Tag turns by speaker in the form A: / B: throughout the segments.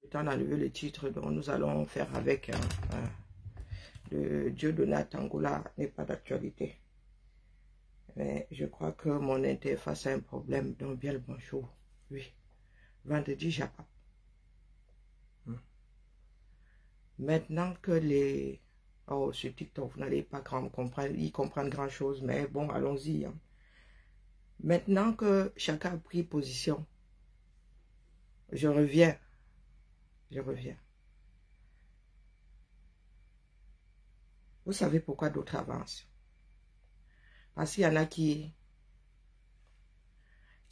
A: Le temps d'enlever le titre, donc nous allons faire avec le dieu de Natangola n'est pas d'actualité. Mais je crois que mon interface a un problème, donc bien le bonjour. Oui. Vendredi, j'apprends. Maintenant que les... Oh, sur TikTok, vous n'allez pas comprendre grand-chose, mais bon, allons-y. Hein. Maintenant que chacun a pris position, je reviens. Je reviens. Vous savez pourquoi d'autres avancent? Parce qu'il y en a qui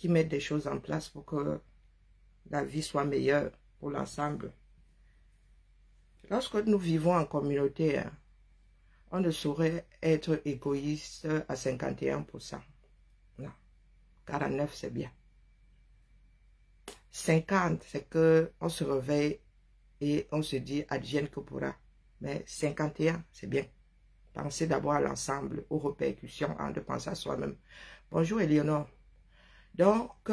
A: mettent des choses en place pour que la vie soit meilleure pour l'ensemble. Lorsque nous vivons en communauté, hein, on ne saurait être égoïste à 51%. Non. 49, c'est bien. 50, c'est que on se réveille et on se dit advienne que pourra. Mais 51, c'est bien. Pensez d'abord à l'ensemble, aux répercussions, de penser à soi-même. Bonjour Éléonore. Donc,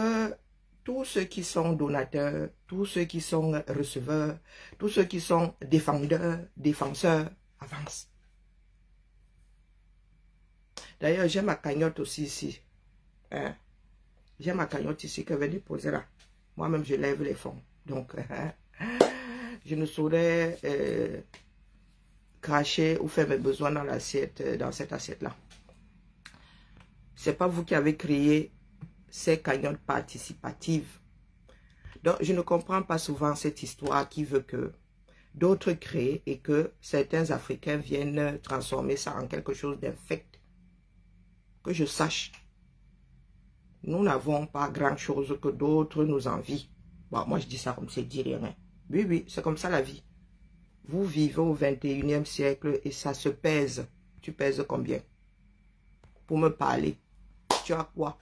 A: tous ceux qui sont donateurs, tous ceux qui sont receveurs, tous ceux qui sont défenseurs, avancent. D'ailleurs, j'ai ma cagnotte aussi ici. Hein? J'ai ma cagnotte ici que je vais déposer là. Moi-même, je lève les fonds. Donc, je ne saurais cracher ou faire mes besoins dans l'assiette, dans cette assiette-là. C'est pas vous qui avez créé ces cagnottes participatives. Donc, je ne comprends pas souvent cette histoire qui veut que d'autres créent et que certains Africains viennent transformer ça en quelque chose d'infect. Que je sache, nous n'avons pas grand-chose que d'autres nous envient. Bon, moi, je dis ça comme c'est dire rien. Oui, oui, c'est comme ça la vie. Vous vivez au 21e siècle et ça se pèse. Tu pèses combien? Pour me parler, tu as quoi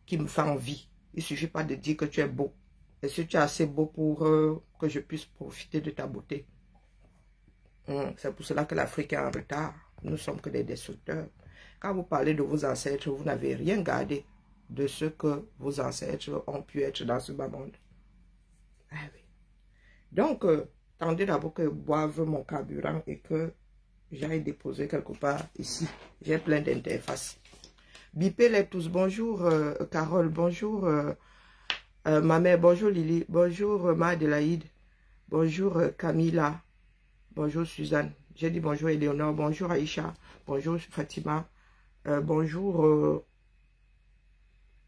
A: qui me fait envie? Il ne suffit pas de dire que tu es beau. Est-ce que tu es assez beau pour que je puisse profiter de ta beauté? C'est pour cela que l'Afrique est en retard. Nous ne sommes que des destructeurs. Quand vous parlez de vos ancêtres, vous n'avez rien gardé de ce que vos ancêtres ont pu être dans ce bas monde. Ah oui. Donc, attendez d'abord que je boive mon carburant et que j'aille déposer quelque part ici. J'ai plein d'interfaces. Bipez-les tous. Bonjour Carole, bonjour ma mère, bonjour Lily, bonjour Madelaïde, bonjour Camilla, bonjour Suzanne. J'ai dit bonjour Éléonore, bonjour Aïcha, bonjour Fatima, bonjour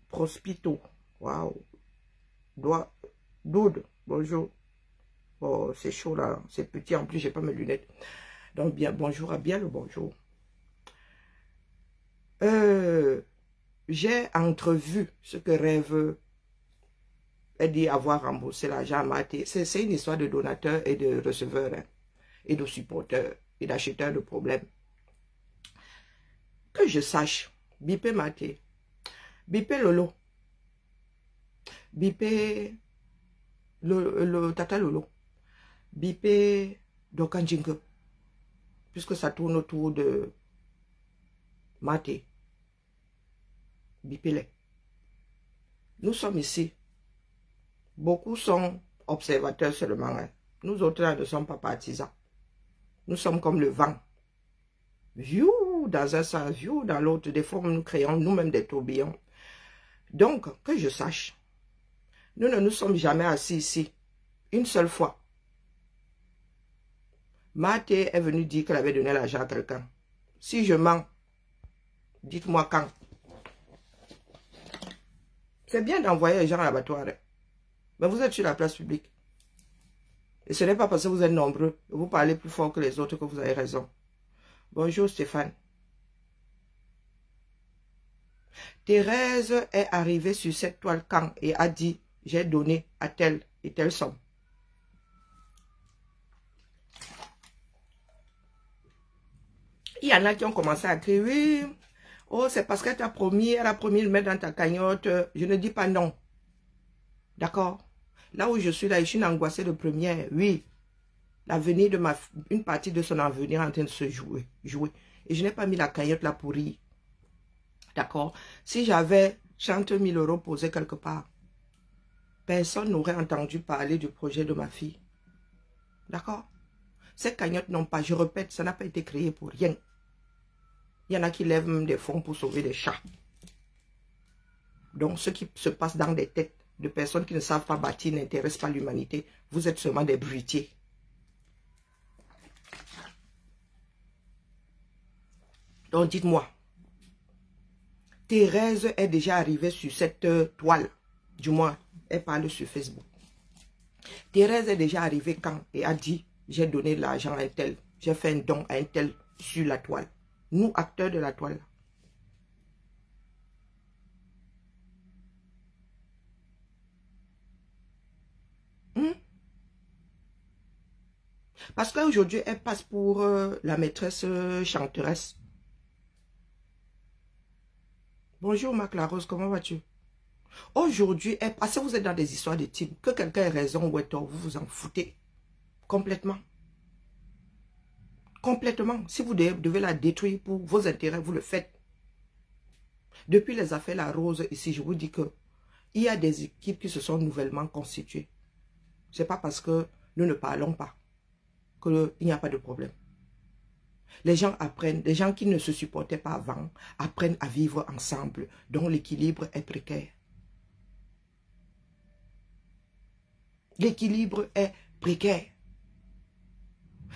A: Prospito. Waouh. Doud, bonjour. Oh, c'est chaud là, c'est petit en plus, j'ai pas mes lunettes. Donc bien, bonjour à bien le bonjour. J'ai entrevu ce que rêve dit avoir remboursé l'argent à Maté. C'est une histoire de donateurs et de receveurs, hein, et de supporters et d'acheteurs de problèmes. Que je sache, Bipé Maté, Bipé Lolo, Bipé le Tata Lolo, Bipé Dokanjinke, puisque ça tourne autour de Maté. Bipé-les. Nous sommes ici. Beaucoup sont observateurs seulement. Hein. Nous autres là, ne sommes pas partisans. Nous sommes comme le vent. Viou, dans un sens, viou, dans l'autre. Des fois, nous créons nous-mêmes des tourbillons. Donc, que je sache, nous ne nous sommes jamais assis ici. Une seule fois. Maté est venu dire qu'elle avait donné l'argent à quelqu'un. Si je mens, dites-moi quand. C'est bien d'envoyer les gens à l'abattoir. Mais vous êtes sur la place publique. Et ce n'est pas parce que vous êtes nombreux. Vous parlez plus fort que les autres que vous avez raison. Bonjour Stéphane. Thérèse est arrivée sur cette toile quand et a dit, j'ai donné à telle et telle somme. Il y en a qui ont commencé à crier, oui, oh, c'est parce qu'elle t'a promis, elle a promis de le mettre dans ta cagnotte. Je ne dis pas non. D'accord? Là où je suis là, je suis angoissée de première. Oui, l'avenir de une partie de son avenir est en train de se jouer. Et je n'ai pas mis la cagnotte là pour rire. D'accord? Si j'avais 30 000 € posés quelque part, personne n'aurait entendu parler du projet de ma fille. D'accord? Ces cagnottes n'ont pas, je répète, ça n'a pas été créé pour rien. Il y en a qui lèvent même des fonds pour sauver des chats. Donc, ce qui se passe dans des têtes de personnes qui ne savent pas bâtir n'intéresse pas l'humanité. Vous êtes seulement des bruitiers. Donc, dites-moi, Thérèse est déjà arrivée sur cette toile. Du moins, elle parle sur Facebook. Thérèse est déjà arrivée quand et a dit, j'ai donné de l'argent à un tel, j'ai fait un don à un tel sur la toile. Nous, acteurs de la toile. Parce qu'aujourd'hui, elle passe pour la maîtresse chanteresse. Bonjour Marc Larose, comment vas-tu? Aujourd'hui, parce que vous êtes dans des histoires de type, que quelqu'un ait raison ou ait tort, vous vous en foutez. Complètement. Complètement. Si vous devez la détruire pour vos intérêts, vous le faites. Depuis les affaires La Rose, ici, je vous dis que il y a des équipes qui se sont nouvellement constituées. Ce n'est pas parce que nous ne parlons pas qu'il n'y a pas de problème. Les gens apprennent, les gens qui ne se supportaient pas avant, apprennent à vivre ensemble, dont l'équilibre est précaire. L'équilibre est précaire.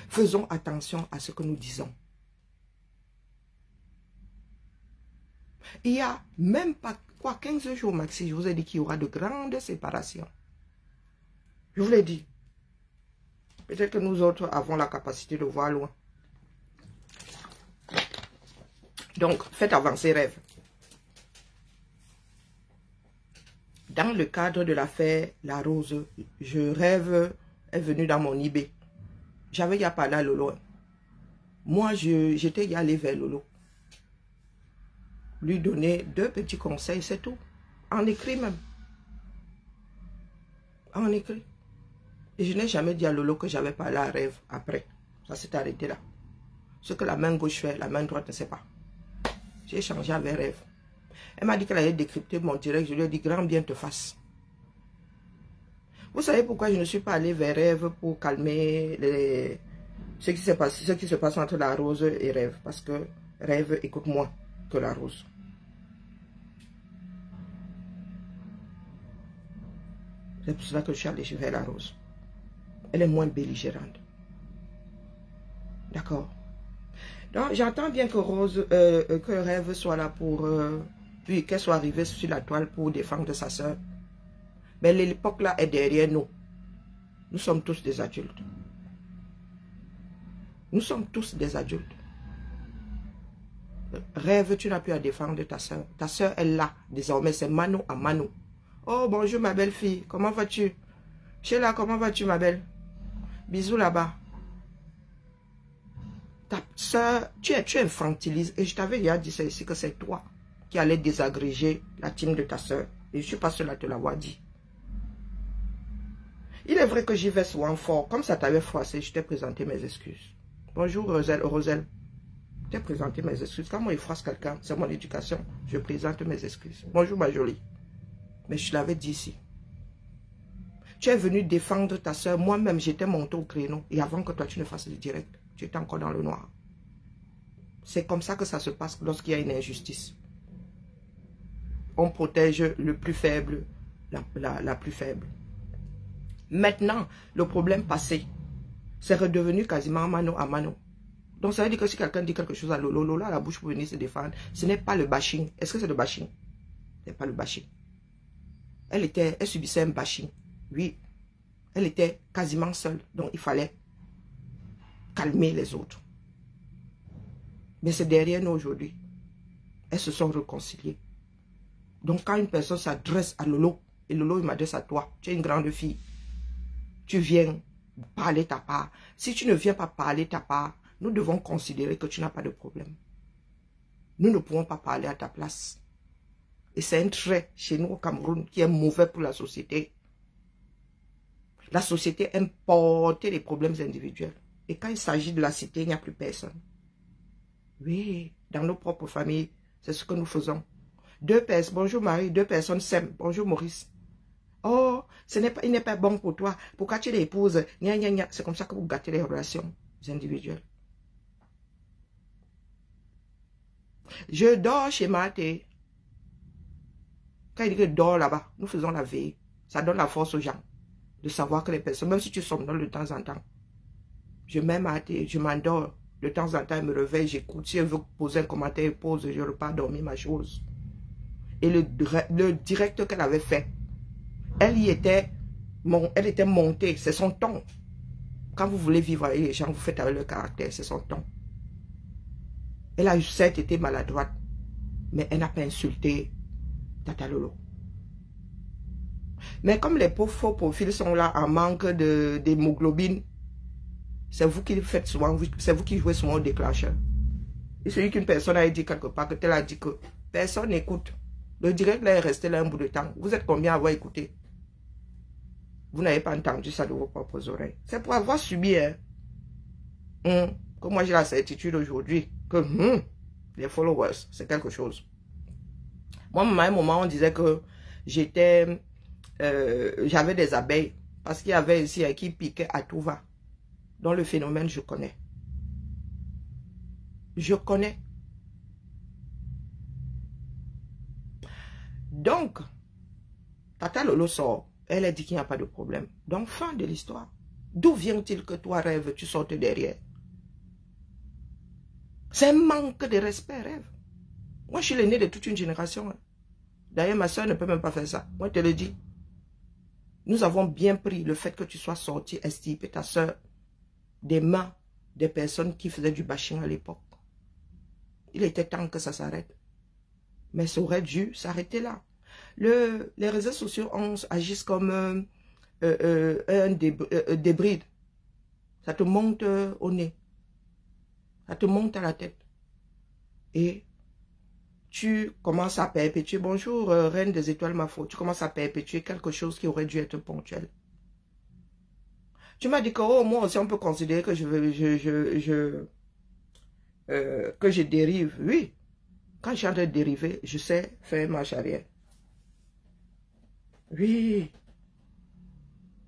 A: Faisons attention à ce que nous disons. Il y a même pas, 15 jours maxi, je vous ai dit qu'il y aura de grandes séparations. Je vous l'ai dit. Peut-être que nous autres avons la capacité de voir loin. Donc, faites avancer rêve. Dans le cadre de l'affaire La Rose, je rêve est venu dans mon eBay. J'avais déjà parlé à Lolo. Moi, j'étais allé vers Lolo. Lui donner 2 petits conseils, c'est tout. En écrit même. En écrit. Et je n'ai jamais dit à Lolo que j'avais parlé à rêve après. Ça s'est arrêté là. Ce que la main gauche fait, la main droite ne sait pas. J'ai échangé avec rêve. Elle m'a dit qu'elle allait décrypter mon direct. Je lui ai dit, grand bien te fasse. Vous savez pourquoi je ne suis pas allé vers rêve pour calmer ce qui se passe entre La Rose et rêve. Parce que rêve écoute moins que La Rose. C'est pour cela que je suis allé vers La Rose. Elle est moins belligérante. D'accord. Donc, j'entends bien que que Rêve soit là pour... puis qu'elle soit arrivée sur la toile pour défendre sa soeur. Mais l'époque là est derrière nous. Nous sommes tous des adultes. Nous sommes tous des adultes. Rêve, tu n'as plus à défendre ta soeur. Ta soeur est là. Désormais, c'est mano à mano. Oh, bonjour ma belle fille. Comment vas-tu? Sheila, comment vas-tu ma belle? Bisous là-bas. Ta soeur, tu infantilises. Et je t'avais déjà dit ça ici, que c'est toi qui allais désagréger la team de ta soeur. Et je ne suis pas seule à te l'avoir dit. Il est vrai que j'y vais souvent fort. Comme ça t'avait froissé, je t'ai présenté mes excuses. Bonjour Roselle. Je t'ai présenté mes excuses. Quand moi il froisse quelqu'un, c'est mon éducation. Je présente mes excuses. Bonjour ma jolie. Mais je l'avais dit ici. Tu es venu défendre ta soeur. Moi-même, j'étais monté au créneau. Et avant que toi, tu ne fasses le direct, tu étais encore dans le noir. C'est comme ça que ça se passe lorsqu'il y a une injustice. On protège le plus faible, la plus faible. Maintenant, le problème passé, c'est redevenu quasiment mano à mano. Donc, ça veut dire que si quelqu'un dit quelque chose à Lolo, Lolo a la bouche pour venir se défendre. Ce n'est pas le bashing. Est-ce que c'est le bashing? Ce n'est pas le bashing. Elle subissait un bashing. Oui, elle était quasiment seule. Donc, il fallait calmer les autres. Mais c'est derrière nous aujourd'hui. Elles se sont réconciliées. Donc, quand une personne s'adresse à Lolo, et Lolo, il m'adresse à toi, tu es une grande fille, tu viens parler ta part. Si tu ne viens pas parler ta part, nous devons considérer que tu n'as pas de problème. Nous ne pouvons pas parler à ta place. Et c'est un trait chez nous au Cameroun qui est mauvais pour la société. La société aime porter les problèmes individuels. Et quand il s'agit de la cité, il n'y a plus personne. Oui, dans nos propres familles, c'est ce que nous faisons. Bonjour Marie, 2 personnes s'aiment. Bonjour Maurice. Oh, il n'est pas bon pour toi. Pourquoi tu l'épouses? C'est comme ça que vous gâtez les relations individuelles. Je dors chez Maté. Quand il dit que dors là-bas, nous faisons la veille. Ça donne la force aux gens de savoir que les personnes, même si tu somnoles de temps en temps, je mets Maté, je m'endors. De temps en temps, elle me réveille, j'écoute. Si elle veut poser un commentaire, elle pose, je repars dormir ma chose. Et le direct qu'elle avait fait, elle était montée, c'est son ton. Quand vous voulez vivre avec les gens, vous faites avec leur caractère, c'est son ton. Elle a certes été maladroite, mais elle n'a pas insulté Tata Lolo. Mais comme les pauvres faux profils sont là en manque d'hémoglobine, c'est vous qui faites souvent, c'est vous qui jouez souvent au déclencheur. Il suffit qu'une personne a dit quelque part, que tel a dit que personne n'écoute. Le direct là est resté là un bout de temps. Vous êtes combien à avoir écouté? Vous n'avez pas entendu ça de vos propres oreilles. C'est pour avoir subi, hein. Que moi j'ai la certitude aujourd'hui que les followers, c'est quelque chose. Moi, à un moment, on disait que j'avais des abeilles. Parce qu'il y avait ici qui piquaient à tout va. Dans le phénomène, je connais. Je connais. Donc, Tata Lolo sort. Elle a dit qu'il n'y a pas de problème. Donc, fin de l'histoire. D'où vient-il que toi, Rêve, tu sortes derrière? C'est un manque de respect, Rêve. Moi, je suis l'aîné de toute une génération. Hein. D'ailleurs, ma soeur ne peut même pas faire ça. Moi, je te le dis. Nous avons bien pris le fait que tu sois sorti, extirper ta soeur des mains des personnes qui faisaient du bashing à l'époque. Il était temps que ça s'arrête. Mais ça aurait dû s'arrêter là. Les réseaux sociaux agissent comme un débris. Ça te monte au nez. Ça te monte à la tête. Et tu commences à perpétuer. Bonjour, reine des étoiles, ma faute. Tu commences à perpétuer quelque chose qui aurait dû être ponctuel. Tu m'as dit que oh, moi aussi on peut considérer que que je dérive. Oui. Quand je suis en train de dériver, je sais faire marche arrière. Oui.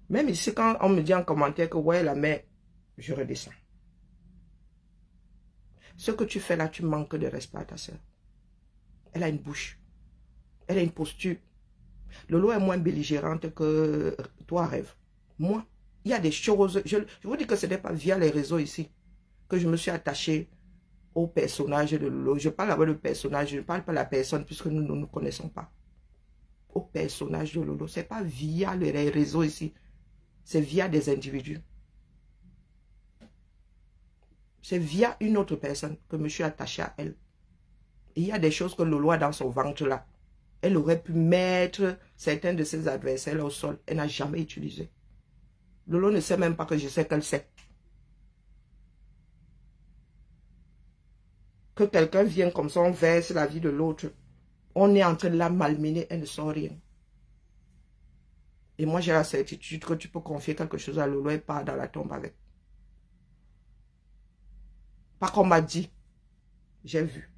A: Même ici, quand on me dit en commentaire que ouais, la mère, je redescends. Ce que tu fais là, tu manques de respect à ta soeur. Elle a une bouche. Elle a une posture. Lolo est moins belligérante que toi, Rêve. Moi, il y a des choses. Je vous dis que ce n'est pas via les réseaux ici que je me suis attachée au personnage de Lolo. Je parle avec le personnage, je ne parle pas de la personne puisque nous ne nous connaissons pas. Au personnage de Lolo. Ce n'est pas via les réseaux ici. C'est via des individus. C'est via une autre personne que je me suis attachée à elle. Et il y a des choses que Lolo a dans son ventre là. Elle aurait pu mettre certains de ses adversaires au sol. Elle n'a jamais utilisé. Lolo ne sait même pas que je sais qu'elle sait. Que quelqu'un vienne comme ça, on verse la vie de l'autre. On est en train de la malmener, elle ne sent rien. Et moi, j'ai la certitude que tu peux confier quelque chose à Lolo et pas dans la tombe avec. Pas qu'on m'a dit. J'ai vu.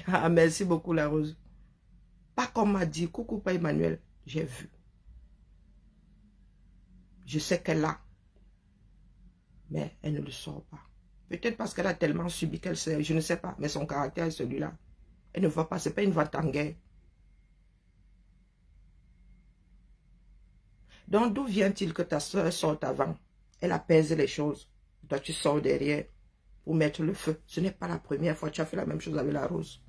A: Ah, merci beaucoup, la rose. Pas qu'on m'a dit. Coucou, pas Emmanuel. J'ai vu. Je sais qu'elle l'a. Mais elle ne le sort pas. Peut-être parce qu'elle a tellement subi qu'elle sait. Je ne sais pas. Mais son caractère est celui-là. Elle ne va pas. Ce n'est pas une vente en guerre. Donc, d'où vient-il que ta soeur sorte avant? Elle apaise les choses. Toi, tu sors derrière pour mettre le feu. Ce n'est pas la première fois. Tu as fait la même chose avec la rose.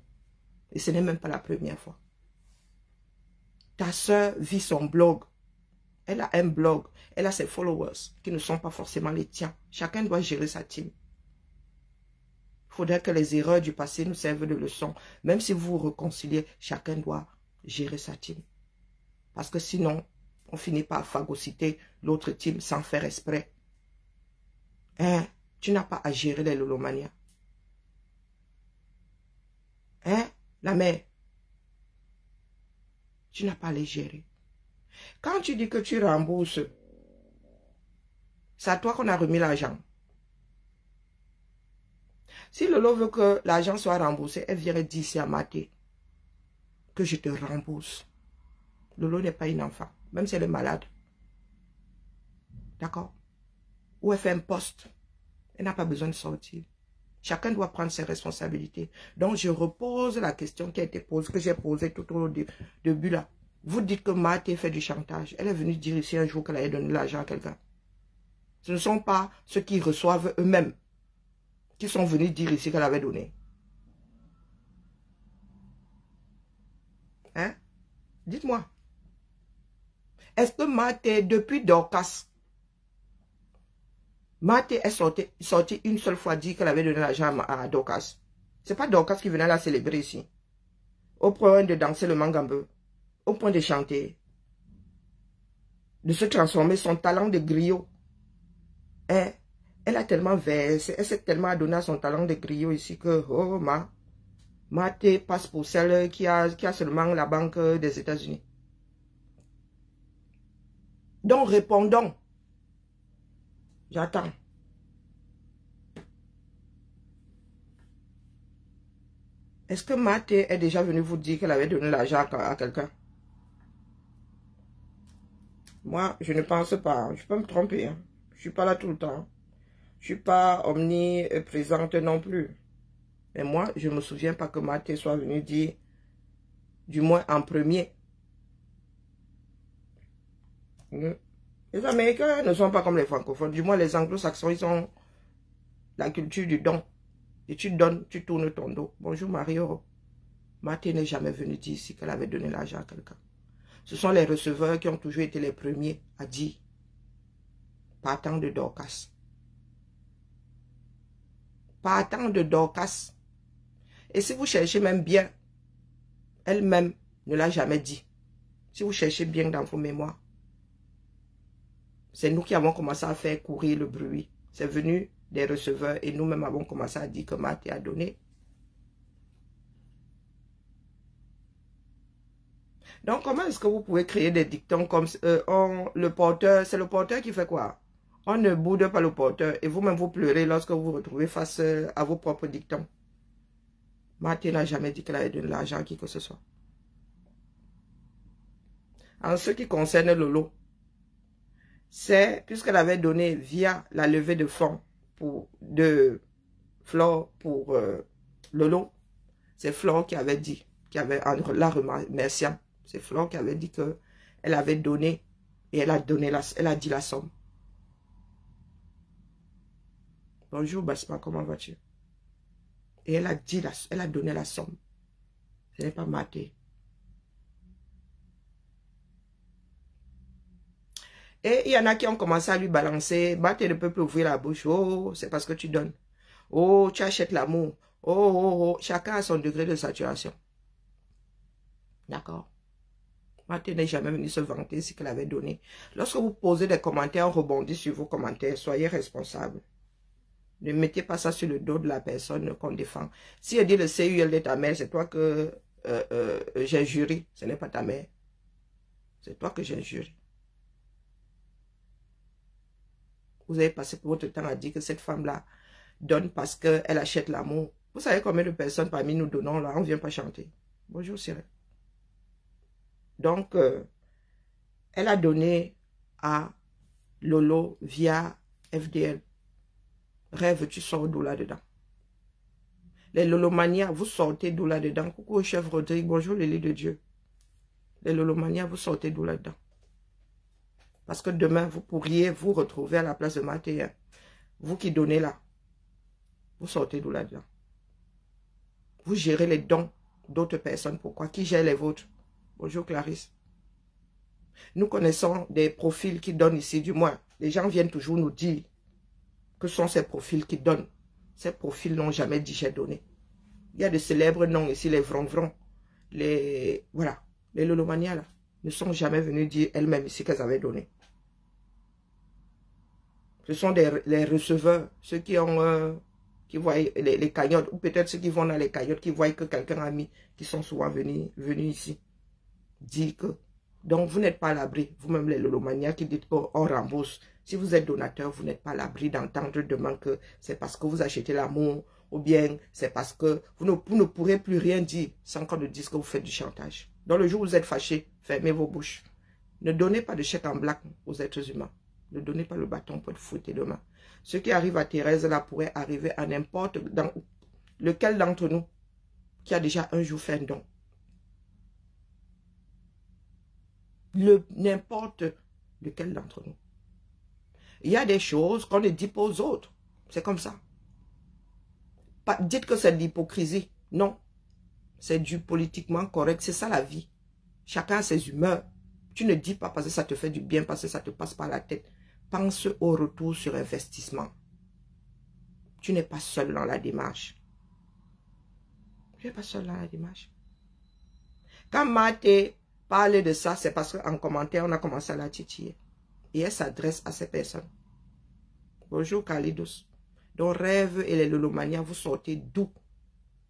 A: Et ce n'est même pas la première fois. Ta soeur vit son blog. Elle a un blog. Elle a ses followers qui ne sont pas forcément les tiens. Chacun doit gérer sa team. Il faudrait que les erreurs du passé nous servent de leçon. Même si vous vous réconciliez, chacun doit gérer sa team. Parce que sinon, on finit par phagocyter l'autre team sans faire exprès. Hein? Tu n'as pas à gérer les lolomanias. Hein? La mère. Tu n'as pas à les gérer. Quand tu dis que tu rembourses, c'est à toi qu'on a remis l'argent. Si Lolo veut que l'argent soit remboursé, elle viendrait dire ici à Maté que je te rembourse. Lolo n'est pas une enfant. Même si elle est malade. D'accord? Ou elle fait un poste. Elle n'a pas besoin de sortir. Chacun doit prendre ses responsabilités. Donc, je repose la question qui a été posée, que j'ai posée tout au début là. Vous dites que Marthe fait du chantage. Elle est venue dire ici un jour qu'elle allait donner l'argent à quelqu'un. Ce ne sont pas ceux qui reçoivent eux-mêmes qui sont venus dire ici qu'elle avait donné. Hein? Dites-moi. Est-ce que Marthe, depuis Dorcas, Marthe est sortie une seule fois dire qu'elle avait donné l'argent à Dorcas? Ce n'est pas Dorcas qui venait la célébrer ici. Au point de danser le mangambeu. Au point de chanter. De se transformer son talent de griot. Hein? Elle a tellement versé, elle s'est tellement donné à son talent de griot ici que, oh, Marthe passe pour celle qui a seulement la banque des États-Unis. Donc, répondons. J'attends. Est-ce que Marthe est déjà venue vous dire qu'elle avait donné l'argent à quelqu'un? Moi, je ne pense pas. Je peux me tromper. Hein. Je ne suis pas là tout le temps. Je ne suis pas omniprésente non plus. Mais moi, je ne me souviens pas que Marthe soit venue dire, du moins en premier. Les Américains ne sont pas comme les francophones. Du moins, les anglo-saxons, ils ont la culture du don. Et tu donnes, tu tournes ton dos. Bonjour Mario. Marthe n'est jamais venue dire ici qu'elle avait donné l'argent à quelqu'un. Ce sont les receveurs qui ont toujours été les premiers à dire. Partant de Dorcas. Partant de Dorcas. Et si vous cherchez même bien, elle-même ne l'a jamais dit. Si vous cherchez bien dans vos mémoires. C'est nous qui avons commencé à faire courir le bruit. C'est venu des receveurs et nous-mêmes avons commencé à dire que Marthe a donné. Donc, comment est-ce que vous pouvez créer des dictons comme le porteur, c'est le porteur qui fait quoi? On ne boude pas le porteur et vous-même vous pleurez lorsque vous vous retrouvez face à vos propres dictons. Marthe n'a jamais dit qu'elle avait donné l'argent à qui que ce soit. En ce qui concerne Lolo, c'est puisqu'elle avait donné via la levée de fonds de Flore pour Lolo, c'est Flore qui avait dit, qui avait en la remerciant, c'est Flore qui avait dit qu'elle avait donné et elle a dit la somme. Bonjour Basma, comment vas-tu? Et elle a donné la somme. Ce n'est pas Marthe. Et il y en a qui ont commencé à lui balancer. Marthe ne peut plus ouvrir la bouche. Oh, c'est parce que tu donnes. Oh, tu achètes l'amour. Oh, oh, oh. Chacun a son degré de saturation. D'accord? Marthe n'est jamais venue se vanter ce qu'elle avait donné. Lorsque vous posez des commentaires, on rebondit sur vos commentaires. Soyez responsables. Ne mettez pas ça sur le dos de la personne qu'on défend. Si elle dit le CUL de ta mère, c'est toi que j'ai juré. Ce n'est pas ta mère. C'est toi que j'ai juré. Vous avez passé votre temps à dire que cette femme-là donne parce qu'elle achète l'amour. Vous savez combien de personnes parmi nous donnons là, on ne vient pas chanter. Bonjour Cyril. Donc, elle a donné à Lolo via FDL. Rêve, tu sors d'où là-dedans. Les Lolomania, vous sortez d'où là-dedans. Coucou chef Rodrigue, bonjour les lits de Dieu. Les Lolomania, vous sortez d'où là-dedans. Parce que demain, vous pourriez vous retrouver à la place de Marthe. Vous qui donnez là. Vous sortez d'où là-dedans. Vous gérez les dons d'autres personnes. Pourquoi? Qui gère les vôtres? Bonjour Clarisse. Nous connaissons des profils qui donnent ici. Du moins, les gens viennent toujours nous dire que sont ces profils qui donnent. Ces profils n'ont jamais dit j'ai donné. Il y a de célèbres noms ici, les vronvrons. Voilà, les Lolomania là. Ne sont jamais venus dire elles-mêmes ici qu'elles avaient donné. Ce sont les receveurs, ceux qui ont qui voient les cagnottes, ou peut-être ceux qui vont dans les cagnottes, qui voient que quelqu'un a mis, qui sont souvent venus ici, dire que. Donc vous n'êtes pas à l'abri, vous-même les Lolomania qui dites qu'on rembourse. Si vous êtes donateur, vous n'êtes pas à l'abri d'entendre demain que c'est parce que vous achetez l'amour, ou bien c'est parce que vous ne pourrez plus rien dire sans qu'on ne dise que vous faites du chantage. Dans le jour où vous êtes fâché, fermez vos bouches. Ne donnez pas de chèque en black aux êtres humains. Ne donnez pas le bâton pour te fouetter demain. Ce qui arrive à Thérèse là pourrait arriver à n'importe dans lequel d'entre nous qui a déjà un jour fait un don. N'importe lequel d'entre nous. Il y a des choses qu'on ne dit pas aux autres. C'est comme ça. Dites que c'est de l'hypocrisie. Non. C'est du politiquement correct. C'est ça la vie. Chacun a ses humeurs. Tu ne dis pas parce que ça te fait du bien, parce que ça te passe par la tête. Pense au retour sur investissement. Tu n'es pas seul dans la démarche. Tu n'es pas seul dans la démarche. Quand Maté parle de ça, c'est parce qu'en commentaire, on a commencé à la titiller. Et elle s'adresse à ces personnes. Bonjour Kalidos. Donc Rêve et les Lolomania, vous sortez d'où?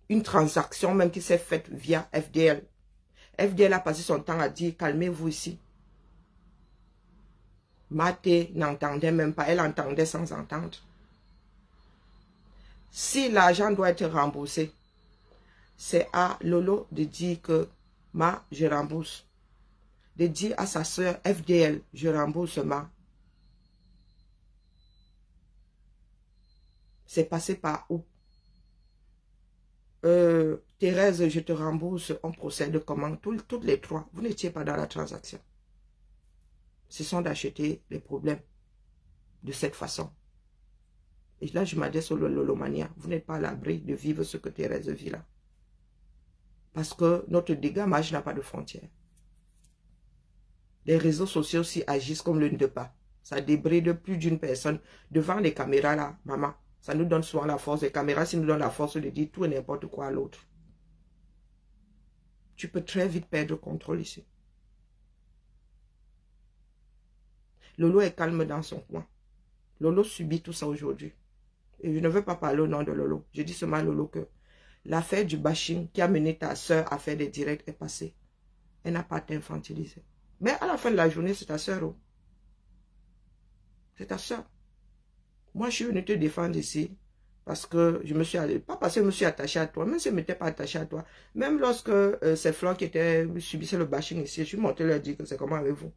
A: Une transaction même qui s'est faite via FDL. FDL a passé son temps à dire, calmez-vous ici. Maté n'entendait même pas, elle entendait sans entendre. Si l'argent doit être remboursé, c'est à Lolo de dire que je rembourse. De dire à sa soeur FDL, je rembourse ma. C'est passé par où? Thérèse, je te rembourse, on procède comment? Toutes les trois, vous n'étiez pas dans la transaction. Ce sont d'acheter les problèmes de cette façon. Et là, je m'adresse au Lolomania. Vous n'êtes pas à l'abri de vivre ce que Thérèse vit là. Parce que notre dégamage n'a pas de frontières. Les réseaux sociaux aussi agissent comme le ne pas. Ça débride plus d'une personne devant les caméras là, maman. Ça nous donne souvent la force. Les caméras, ça nous donne la force de dire tout et n'importe quoi à l'autre. Tu peux très vite perdre le contrôle ici. Lolo est calme dans son coin. Lolo subit tout ça aujourd'hui. Et je ne veux pas parler au nom de Lolo. Je dis seulement à Lolo que l'affaire du bashing qui a mené ta soeur à faire des directs est passée. Elle n'a pas été infantilisée. Mais à la fin de la journée, c'est ta soeur. Oh. C'est ta soeur. Moi, je suis venu te défendre ici parce que je me suis allé, pas parce que je me suis attaché à toi, même si je ne m'étais pas attaché à toi. Même lorsque ces fleurs qui subissaient le bashing ici, je suis monté leur dire que c'est comment avec vous.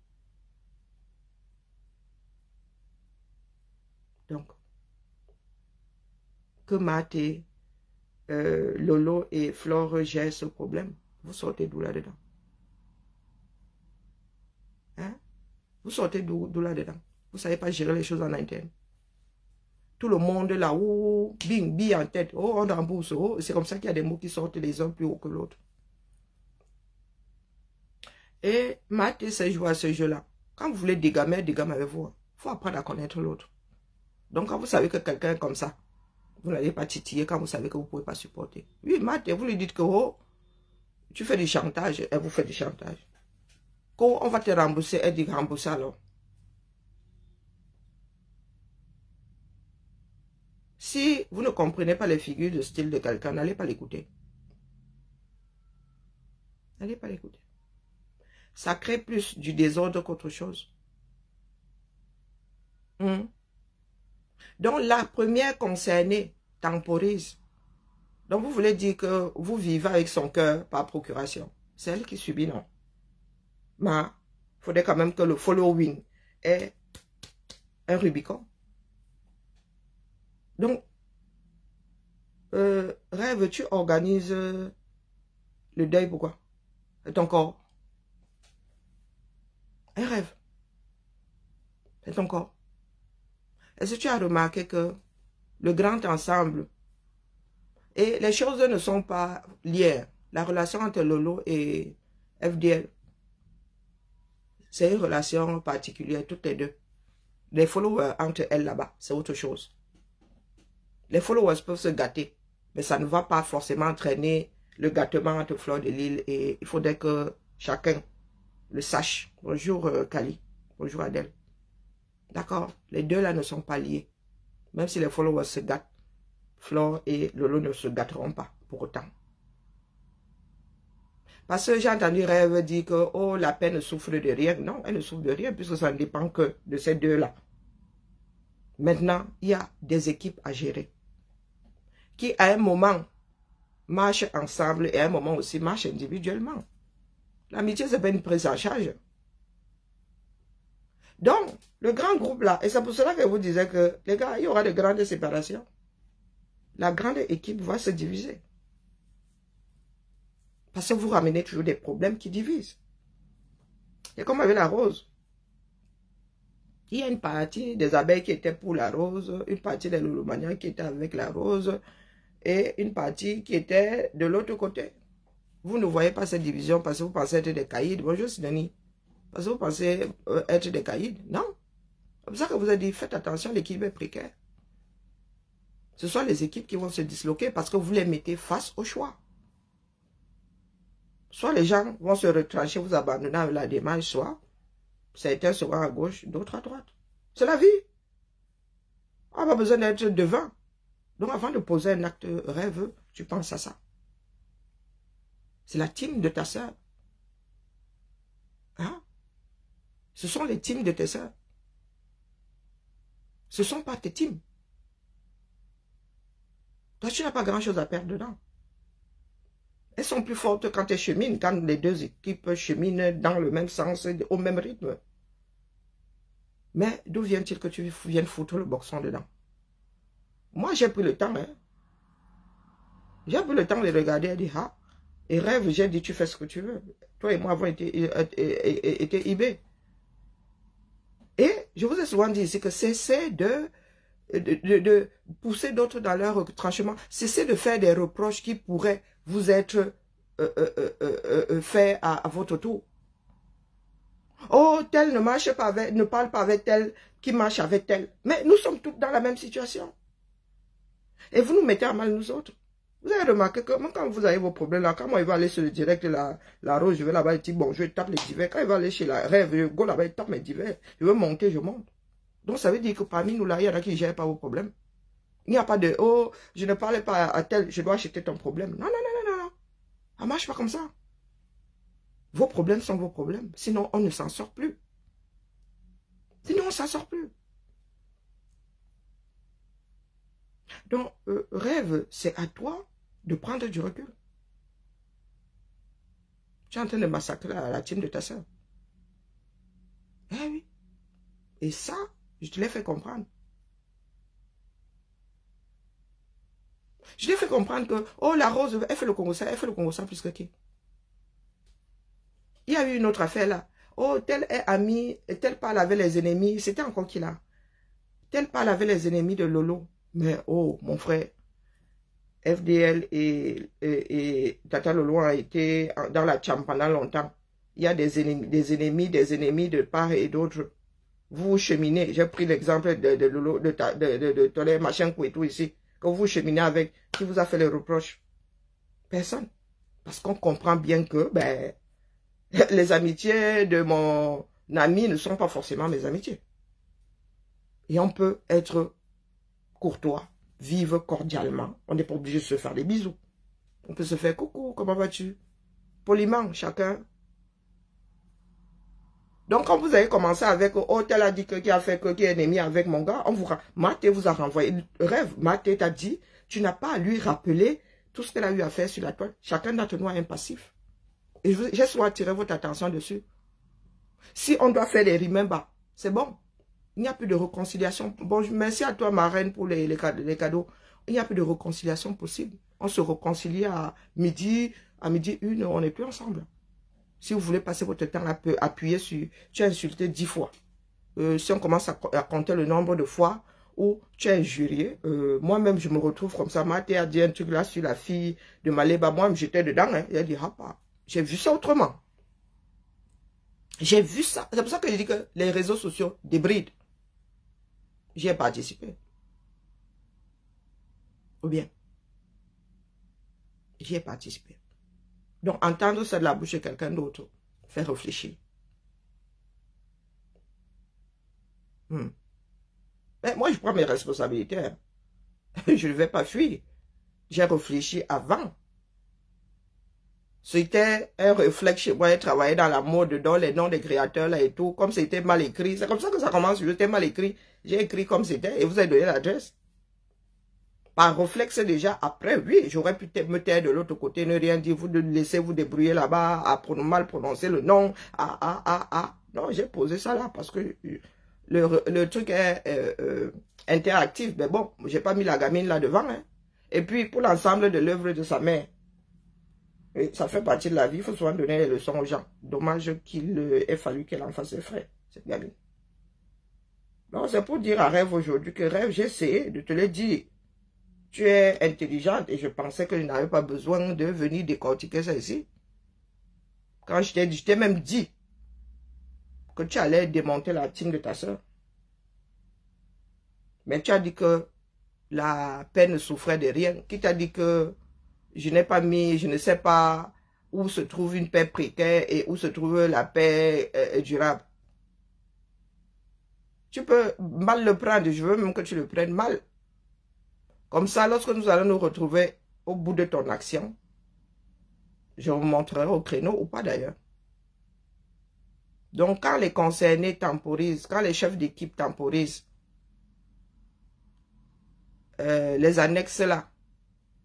A: Donc, que Maté, Lolo et Flore gèrent ce problème, vous sortez d'où là-dedans? Hein? Vous sortez d'où là-dedans? Vous ne savez pas gérer les choses en interne. Tout le monde là, oh, bing, bing en tête, oh, on rembourse, oh, c'est comme ça qu'il y a des mots qui sortent les uns plus haut que l'autre. Et Maté sait jouer à ce jeu-là. Quand vous voulez dégamer avec vous. Il faut apprendre à connaître l'autre. Donc quand vous savez que quelqu'un est comme ça, vous n'allez pas titiller quand vous savez que vous ne pouvez pas supporter. Oui, Maté, vous lui dites que, oh, tu fais du chantage, elle vous fait du chantage. Quand on va te rembourser, elle dit rembourser alors. Si vous ne comprenez pas les figures de style de quelqu'un, n'allez pas l'écouter. N'allez pas l'écouter. Ça crée plus du désordre qu'autre chose. Donc la première concernée temporise. Donc vous voulez dire que vous vivez avec son cœur par procuration. C'est elle qui subit, non? Mais il faudrait quand même que le following ait un Rubicon. Donc, Rêve, tu organises le deuil, pourquoi? C'est ton corps. Un rêve. C'est ton corps. Est-ce que tu as remarqué que le grand ensemble, et les choses ne sont pas liées. La relation entre Lolo et FDL, c'est une relation particulière, toutes les deux. Les followers entre elles là-bas, c'est autre chose. Les followers peuvent se gâter, mais ça ne va pas forcément entraîner le gâtement entre Fleur de Lille et il faudrait que chacun le sache. Bonjour Kali, bonjour Adèle. D'accord, les deux là ne sont pas liés. Même si les followers se gâtent, Flore et Lolo ne se gâteront pas pour autant. Parce que j'ai entendu Rêve dire que oh, la paix ne souffre de rien. Non, elle ne souffre de rien puisque ça ne dépend que de ces deux-là. Maintenant, il y a des équipes à gérer qui à un moment marchent ensemble et à un moment aussi marchent individuellement. L'amitié, c'est pas une prise en charge. Donc, le grand groupe là, et c'est pour cela que je vous disais que, les gars, il y aura de grandes séparations. La grande équipe va se diviser. Parce que vous ramenez toujours des problèmes qui divisent. Et comme avec la rose. Il y a une partie des abeilles qui étaient pour la rose, une partie des loulomaniens qui étaient avec la rose, et une partie qui était de l'autre côté. Vous ne voyez pas cette division parce que vous pensez être des caïds. Bonjour Sidonie. Parce que vous pensez être des caïds. Non. C'est pour ça que vous avez dit, faites attention, l'équipe est précaire. Ce sont les équipes qui vont se disloquer parce que vous les mettez face au choix. Soit les gens vont se retrancher, vous abandonner avec la démarche, soit certains seront à gauche, d'autres à droite. C'est la vie. On n'a pas besoin d'être devant. Donc avant de poser un acte rêve, tu penses à ça. C'est la team de ta sœur. Hein? Ce sont les teams de tes sœurs. Ce ne sont pas tes teams. Toi, tu n'as pas grand-chose à perdre dedans. Elles sont plus fortes quand elles cheminent, quand les deux équipes cheminent dans le même sens, au même rythme. Mais d'où vient-il que tu viennes foutre le boxon dedans? Moi, j'ai pris le temps. Hein. J'ai pris le temps de regarder et dire, ah, et rêve, j'ai dit, tu fais ce que tu veux. Toi et moi avons été IB. Et je vous ai souvent dit ici que cessez de pousser d'autres dans leur retranchement. Cessez de faire des reproches qui pourraient vous être faits à votre tour. Oh, tel ne marche pas avec, ne parle pas avec tel, qui marche avec tel. Mais nous sommes tous dans la même situation. Et vous nous mettez à mal nous autres. Vous avez remarqué que même quand vous avez vos problèmes là, quand moi il va aller sur le direct la rose, je vais là-bas, il dit bon, je tape les divers. Quand il va aller chez la rêve, je go là-bas, il tape mes divers. Je veux monter, je monte. Donc ça veut dire que parmi nous là, il y en a qui ne gèrent pas vos problèmes. Il n'y a pas de oh, je ne parlais pas à tel, je dois acheter ton problème. Non, non, non, non, non, non. Ça ne marche pas comme ça. Vos problèmes sont vos problèmes. Sinon, on ne s'en sort plus. Sinon, on ne s'en sort plus. Donc, rêve, c'est à toi de prendre du recul. Tu es en train de massacrer la team de ta soeur. Eh oui. Et ça, je te l'ai fait comprendre. Je t'ai fait comprendre que, oh, la rose, elle fait le Congo ça plus que qui? Il y a eu une autre affaire là. Oh, tel est ami, tel parle avec les ennemis. C'était encore qui là? Tel parle avec les ennemis de Lolo. Mais, oh, mon frère, FDL et Tata Lolo ont été dans la chambre pendant longtemps. Il y a des ennemis de part et d'autre. Vous cheminez. J'ai pris l'exemple de Lolo, de Tolé, machin, et tout ici. Que vous cheminez avec, qui vous a fait les reproches? Personne. Parce qu'on comprend bien que, ben, les amitiés de mon ami ne sont pas forcément mes amitiés. Et on peut être courtois, vivre cordialement. On n'est pas obligé de se faire des bisous. On peut se faire coucou, comment vas-tu? Poliment, chacun. Donc, quand vous avez commencé avec, oh, tel a dit que qui a fait que qui est ennemi avec mon gars, on vous Maté vous a renvoyé. Rêve, Maté t'a dit, tu n'as pas à lui rappeler tout ce qu'elle a eu à faire sur la toile. Chacun d'entre nous a un passif. Et j'ai souvent attiré votre attention dessus. Si on doit faire des remembers, c'est bon. Il n'y a plus de réconciliation. Bon, merci à toi, ma reine, pour les cadeaux. Il n'y a plus de réconciliation possible. On se réconcilie à midi 1, on n'est plus ensemble. Si vous voulez passer votre temps à appuyer sur... Tu as insulté 10 fois. Si on commence à compter le nombre de fois où tu as injurié, moi-même, je me retrouve comme ça. Maté a dit un truc là sur la fille de Maléba. Moi, j'étais dedans. Hein. Il a dit, ah, pas. J'ai vu ça autrement. J'ai vu ça. C'est pour ça que je dis que les réseaux sociaux débrident. J'y ai participé. Ou bien, j'y ai participé. Donc, entendre ça de la bouche de quelqu'un d'autre, fait réfléchir. Mais moi, je prends mes responsabilités. Hein. Je ne vais pas fuir. J'ai réfléchi avant. C'était un réflexe chez moi, travailler dans la mode, dans les noms des créateurs là et tout, comme c'était mal écrit. C'est comme ça que ça commence, j'étais mal écrit. J'ai écrit comme c'était et vous avez donné l'adresse. par réflexe déjà, après, oui, j'aurais pu me taire de l'autre côté, ne rien dire, vous de laisser vous débrouiller là-bas, à mal prononcer le nom, Non, j'ai posé ça là parce que le truc est interactif. Mais bon, j'ai pas mis la gamine là devant. Hein. Et puis, pour l'ensemble de l'œuvre de sa mère, et ça fait partie de la vie, il faut souvent donner les leçons aux gens. Dommage qu'il ait fallu qu'elle en fasse ses frais, cette gamine. Non, c'est pour dire à Rêve aujourd'hui que Rêve, j'ai essayé de te le dire. Tu es intelligente et je pensais que je n'avais pas besoin de venir décortiquer ça ici. Quand je t'ai même dit que tu allais démonter la team de ta soeur. Mais tu as dit que la paix ne souffrait de rien. Qui t'a dit que je n'ai pas mis, je ne sais pas où se trouve une paix précaire et où se trouve la paix durable. Tu peux mal le prendre, je veux même que tu le prennes mal. Comme ça, lorsque nous allons nous retrouver au bout de ton action, je vous montrerai au créneau ou pas d'ailleurs. Donc, quand les concernés temporisent, quand les chefs d'équipe temporisent, les annexes là,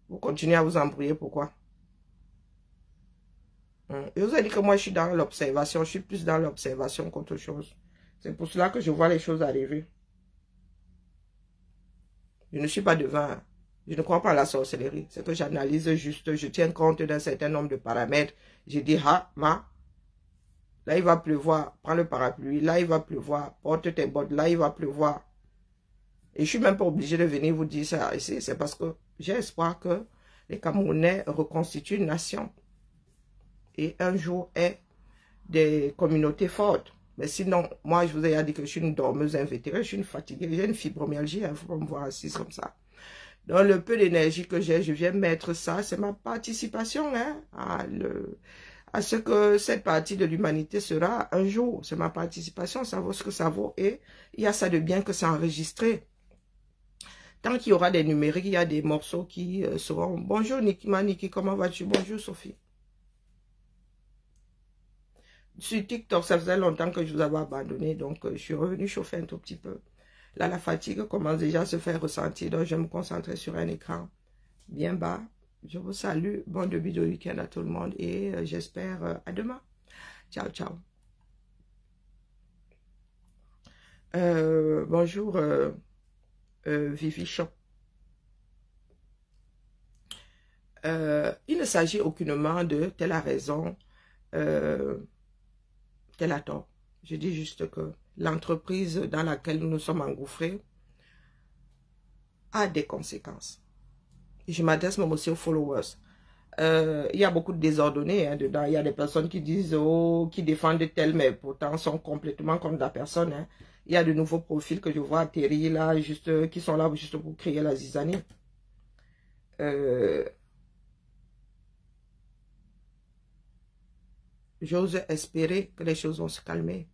A: vous continuez à vous embrouiller, pourquoi? Je vous ai dit que moi, je suis dans l'observation, je suis plus dans l'observation qu'autre chose. C'est pour cela que je vois les choses arriver. Je ne suis pas devin. Je ne crois pas à la sorcellerie. C'est que j'analyse juste, je tiens compte d'un certain nombre de paramètres. Je dis, là il va pleuvoir, prends le parapluie. Là, il va pleuvoir, porte tes bottes. Là, il va pleuvoir. Et je ne suis même pas obligé de venir vous dire ça ici. C'est parce que j'ai espoir que les Camerounais reconstituent une nation. Et un jour, aient des communautés fortes. Mais sinon, moi, je vous ai dit que je suis une dormeuse invétérée, je suis une fatiguée, j'ai une fibromyalgie, il ne faut pas me voir assise comme ça. Dans le peu d'énergie que j'ai, je viens mettre ça, c'est ma participation hein, à ce que cette partie de l'humanité sera un jour. C'est ma participation, ça vaut ce que ça vaut. Et il y a ça de bien que c'est enregistré. Tant qu'il y aura des numériques, il y a des morceaux qui seront... Bonjour Niki, comment vas-tu? Bonjour Sophie. Sur TikTok, ça faisait longtemps que je vous avais abandonné, donc je suis revenu chauffer un tout petit peu. Là, la fatigue commence déjà à se faire ressentir, donc je vais me concentrer sur un écran bien bas. Je vous salue, bon début de week-end à tout le monde et j'espère à demain. Ciao, ciao. Bonjour Vivi Chon. Il ne s'agit aucunement de telle a raison, tel a tort. Je dis juste que l'entreprise dans laquelle nous nous sommes engouffrés a des conséquences. Et je m'adresse même aussi aux followers. Il y a beaucoup de désordonnés hein, dedans. Il y a des personnes qui disent, oh, qui défendent tel, mais pourtant sont complètement contre la personne. Hein. Il y a de nouveaux profils que je vois atterrir là, juste, qui sont là juste pour créer la zizanie. J'ose espérer que les choses vont se calmer.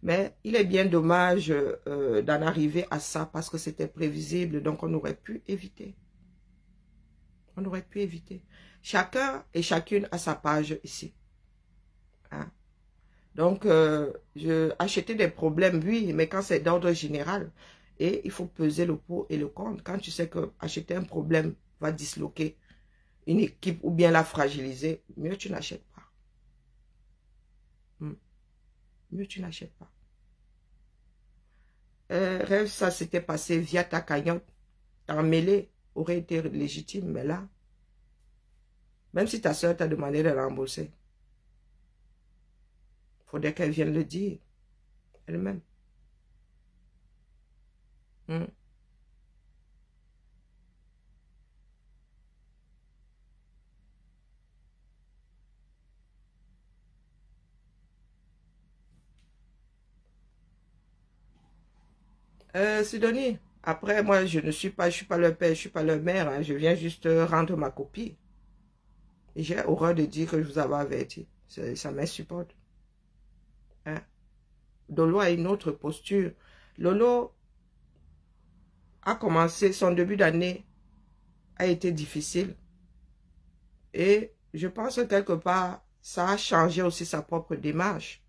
A: Mais il est bien dommage d'en arriver à ça parce que c'était prévisible. Donc, on aurait pu éviter. On aurait pu éviter. Chacun et chacune a sa page ici. Hein? Donc, acheter des problèmes, oui, mais quand c'est d'ordre général, et il faut peser le pour et le contre. Quand tu sais que acheter un problème va disloquer une équipe ou bien la fragiliser, mieux tu n'achètes pas. Mieux tu n'achètes pas. Rêve, ça s'était passé via ta cagnotte. T'en mêler aurait été légitime, mais là, même si ta soeur t'a demandé de rembourser, il faudrait qu'elle vienne le dire elle-même. Sidonie, après, moi, je suis pas le père, je suis pas le mère, hein, je viens juste rendre ma copie. Et j'ai horreur de dire que je vous avais averti. Ça m'insupporte. Hein? Lolo a une autre posture. Lolo a commencé, son début d'année a été difficile. Et je pense que quelque part, ça a changé aussi sa propre démarche.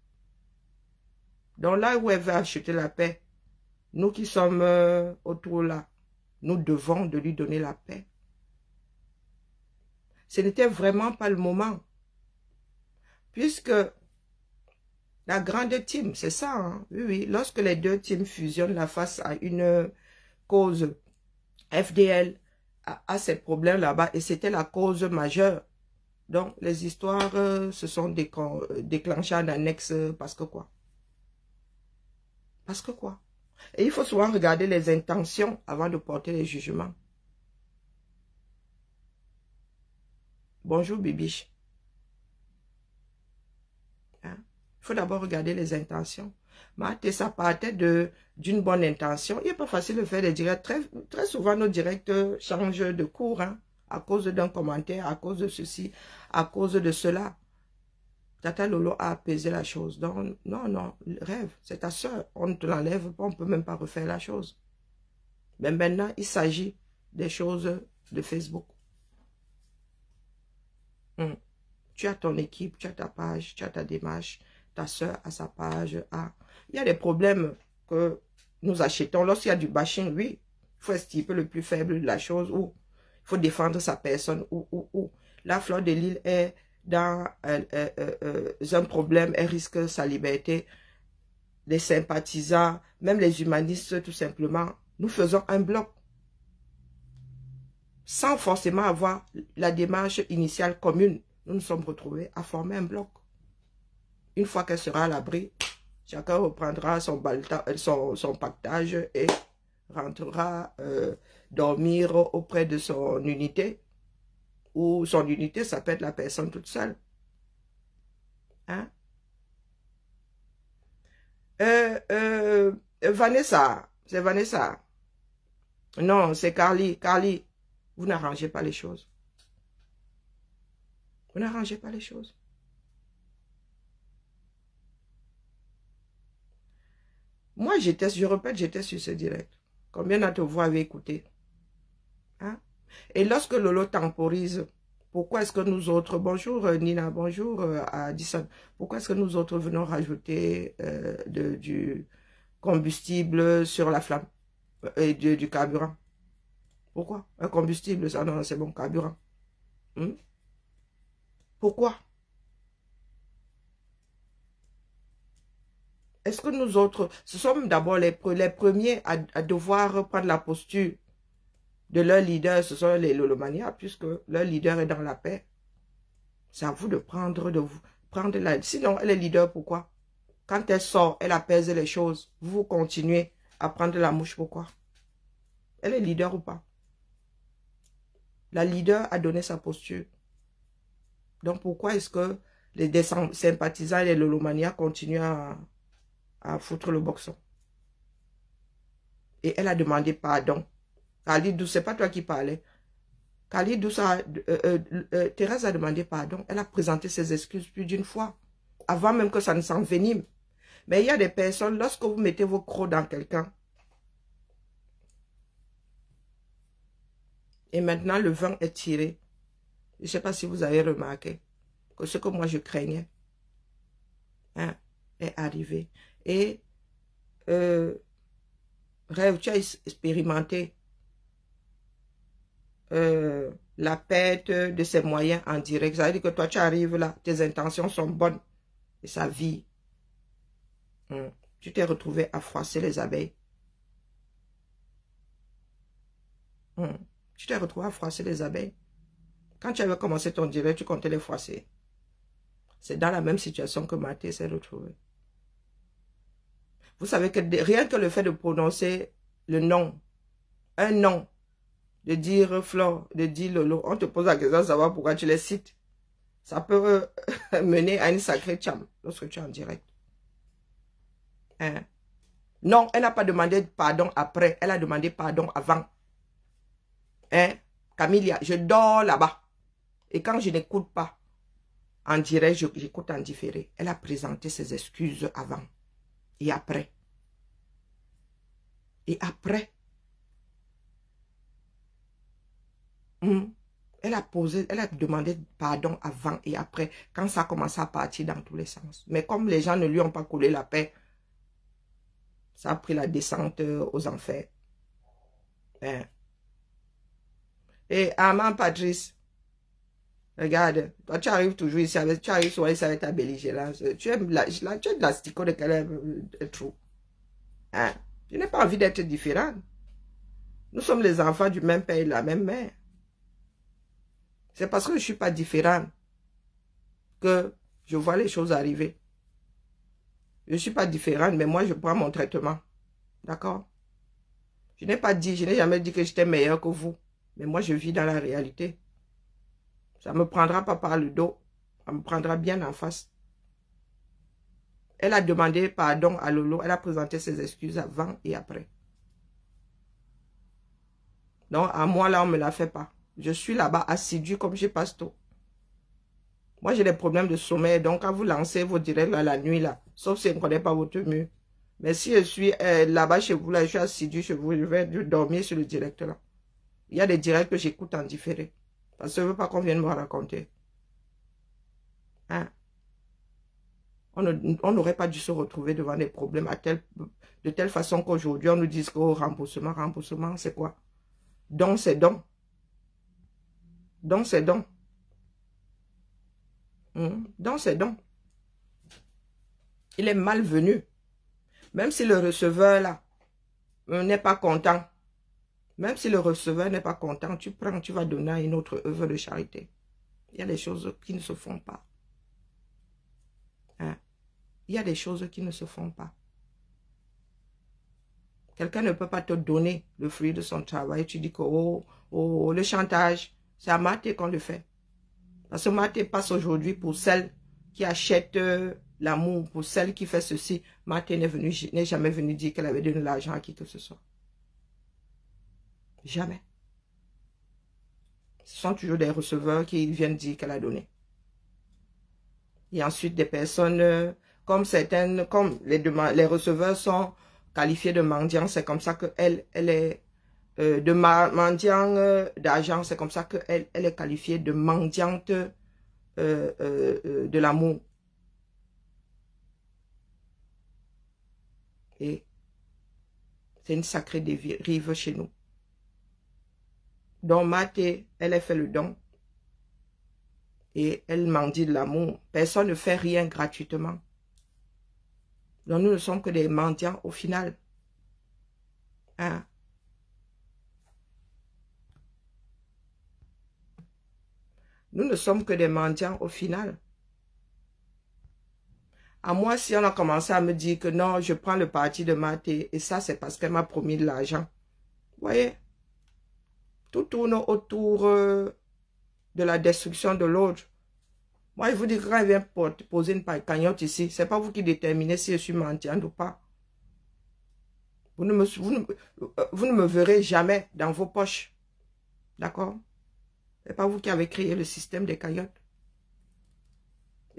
A: Donc là où elle veut acheter la paix, nous qui sommes autour là, nous devons de lui donner la paix. Ce n'était vraiment pas le moment. Puisque la grande team, c'est ça, hein? Oui, oui, lorsque les deux teams fusionnent la face à une cause, FDL a ces problèmes là-bas et c'était la cause majeure. Donc, les histoires se sont déclenchées en annexe parce que quoi? Parce que quoi? Et il faut souvent regarder les intentions avant de porter les jugements. Bonjour, Bibiche. Hein? Il faut d'abord regarder les intentions. Mais ça partait d'une bonne intention. Il n'est pas facile de faire des directs. Très souvent, nos directs changent de cours, hein, à cause d'un commentaire, à cause de ceci, à cause de cela. Tata Lolo a apaisé la chose. Donc, non, non, rêve, c'est ta soeur. On ne te l'enlève pas, on ne peut même pas refaire la chose. Mais maintenant, il s'agit des choses de Facebook. Tu as ton équipe, tu as ta page, tu as ta démarche, ta soeur a sa page. Il y a des problèmes que nous achetons. Lorsqu'il y a du bashing, oui, il faut estimer le plus faible de la chose ou il faut défendre sa personne ou. La Fleur de Lys est dans un problème, elle risque sa liberté. Les sympathisants, même les humanistes, tout simplement, nous faisons un bloc. Sans forcément avoir la démarche initiale commune. Nous nous sommes retrouvés à former un bloc. Une fois qu'elle sera à l'abri, chacun reprendra son pactage et rentrera dormir auprès de son unité. Ou son unité, ça peut être la personne toute seule. Hein? Vanessa, c'est Vanessa. Non, c'est Carly. Carly, vous n'arrangez pas les choses. Vous n'arrangez pas les choses. Moi, je répète, j'étais sur ce direct. Combien d'entre vous avez écouté? Hein? Et lorsque Lolo temporise, pourquoi est-ce que nous autres, bonjour Nina, bonjour Addison, pourquoi est-ce que nous autres venons rajouter du combustible sur la flamme et du carburant? Pourquoi? Un combustible, ça non, c'est bon, carburant. Pourquoi? Est-ce que nous autres, ce sommes d'abord les premiers à devoir prendre la posture de leur leader, ce sont les Lolomania, puisque leur leader est dans la paix. C'est à vous de prendre la... Sinon, elle est leader, pourquoi? Quand elle sort, elle apaise les choses. Vous continuez à prendre la mouche, pourquoi? Elle est leader ou pas? La leader a donné sa posture. Donc, pourquoi est-ce que les sympathisants et les Lolomania continuent à foutre le boxon? Et elle a demandé pardon. Khalidou, c'est pas toi qui parlais. Khalidou, Thérèse a demandé pardon. Elle a présenté ses excuses plus d'une fois. Avant même que ça ne s'envenime. Mais il y a des personnes, lorsque vous mettez vos crocs dans quelqu'un, et maintenant le vin est tiré. Je ne sais pas si vous avez remarqué que ce que moi je craignais est arrivé. Et Rêve, tu as expérimenté la perte de ses moyens en direct. Ça veut dire que toi, tu arrives là, tes intentions sont bonnes et ça vit. Tu t'es retrouvé à froisser les abeilles. Tu t'es retrouvé à froisser les abeilles. Quand tu avais commencé ton direct, tu comptais les froisser. C'est dans la même situation que Mathé s'est retrouvé. Vous savez que rien que le fait de prononcer le nom, un nom, de dire Flore, de dire Lolo, on te pose la question de savoir pourquoi tu les cites. Ça peut mener à une sacrée cham lorsque tu es en direct. Hein? Non, elle n'a pas demandé pardon après, elle a demandé pardon avant. Hein? Camilla, je dors là-bas. Et quand je n'écoute pas en direct, j'écoute en différé. Elle a présenté ses excuses avant et après. Et après, elle a demandé pardon avant et après, quand ça a commencé à partir dans tous les sens. Mais comme les gens ne lui ont pas collé la paix, ça a pris la descente aux enfers. Hein? Et Armand Patrice, regarde, toi tu arrives toujours ici, tu arrives souvent ici avec ta belligérance. Tu es de l'astico de quel trou. Hein? Je n'ai pas envie d'être différent. Nous sommes les enfants du même père et de la même mère. C'est parce que je ne suis pas différent que je vois les choses arriver. Je ne suis pas différente, mais moi je prends mon traitement. D'accord? Je n'ai pas dit, je n'ai jamais dit que j'étais meilleure que vous. Mais moi je vis dans la réalité. Ça ne me prendra pas par le dos. Ça me prendra bien en face. Elle a demandé pardon à Lolo. Elle a présenté ses excuses avant et après. Donc, à moi, là, on ne me la fait pas. Je suis là-bas assidu comme je passe tôt. Moi, j'ai des problèmes de sommeil. Donc, quand vous lancez vos directs là, la nuit, là, sauf si je ne connais pas votre mur. Mais si je suis là-bas chez vous, là, je suis assidu chez vous, je vais dormir sur le direct là. Il y a des directs que j'écoute en différé. Parce que je ne veux pas qu'on vienne me raconter. Hein? On n'aurait pas dû se retrouver devant des problèmes de telle façon qu'aujourd'hui, on nous dise que remboursement, remboursement, c'est quoi? Donc, c'est donc. Donc, c'est donc. Donc, c'est donc. Il est malvenu. Même si le receveur, là, n'est pas content. Même si le receveur n'est pas content, tu prends, tu vas donner à une autre œuvre de charité. Il y a des choses qui ne se font pas. Hein? Il y a des choses qui ne se font pas. Quelqu'un ne peut pas te donner le fruit de son travail. Tu dis que le chantage, c'est à Maté qu'on le fait. Parce que Maté passe aujourd'hui pour celle qui achète l'amour, pour celle qui fait ceci. Maté n'est jamais venu dire qu'elle avait donné l'argent à qui que ce soit. Jamais. Ce sont toujours des receveurs qui viennent dire qu'elle a donné. Et ensuite des personnes, comme certaines, comme les receveurs sont qualifiés de mendiants, c'est comme ça qu'elle est de mendiant d'argent, c'est comme ça qu'elle est qualifiée de mendiante de l'amour. Et c'est une sacrée dérive chez nous. Donc Maté, elle a fait le don. Et elle mendie de l'amour. Personne ne fait rien gratuitement. Donc nous ne sommes que des mendiants au final. Hein? Nous ne sommes que des mendiants au final. À moi, si on a commencé à me dire que non, je prends le parti de Maté, et ça, c'est parce qu'elle m'a promis de l'argent. Vous voyez? Tout tourne autour de la destruction de l'autre. Moi, je vous dis que quand il vient poser une cagnotte ici, ce n'est pas vous qui déterminez si je suis mendiante ou pas. Vous ne me verrez jamais dans vos poches. D'accord? Ce n'est pas vous qui avez créé le système des cagnottes.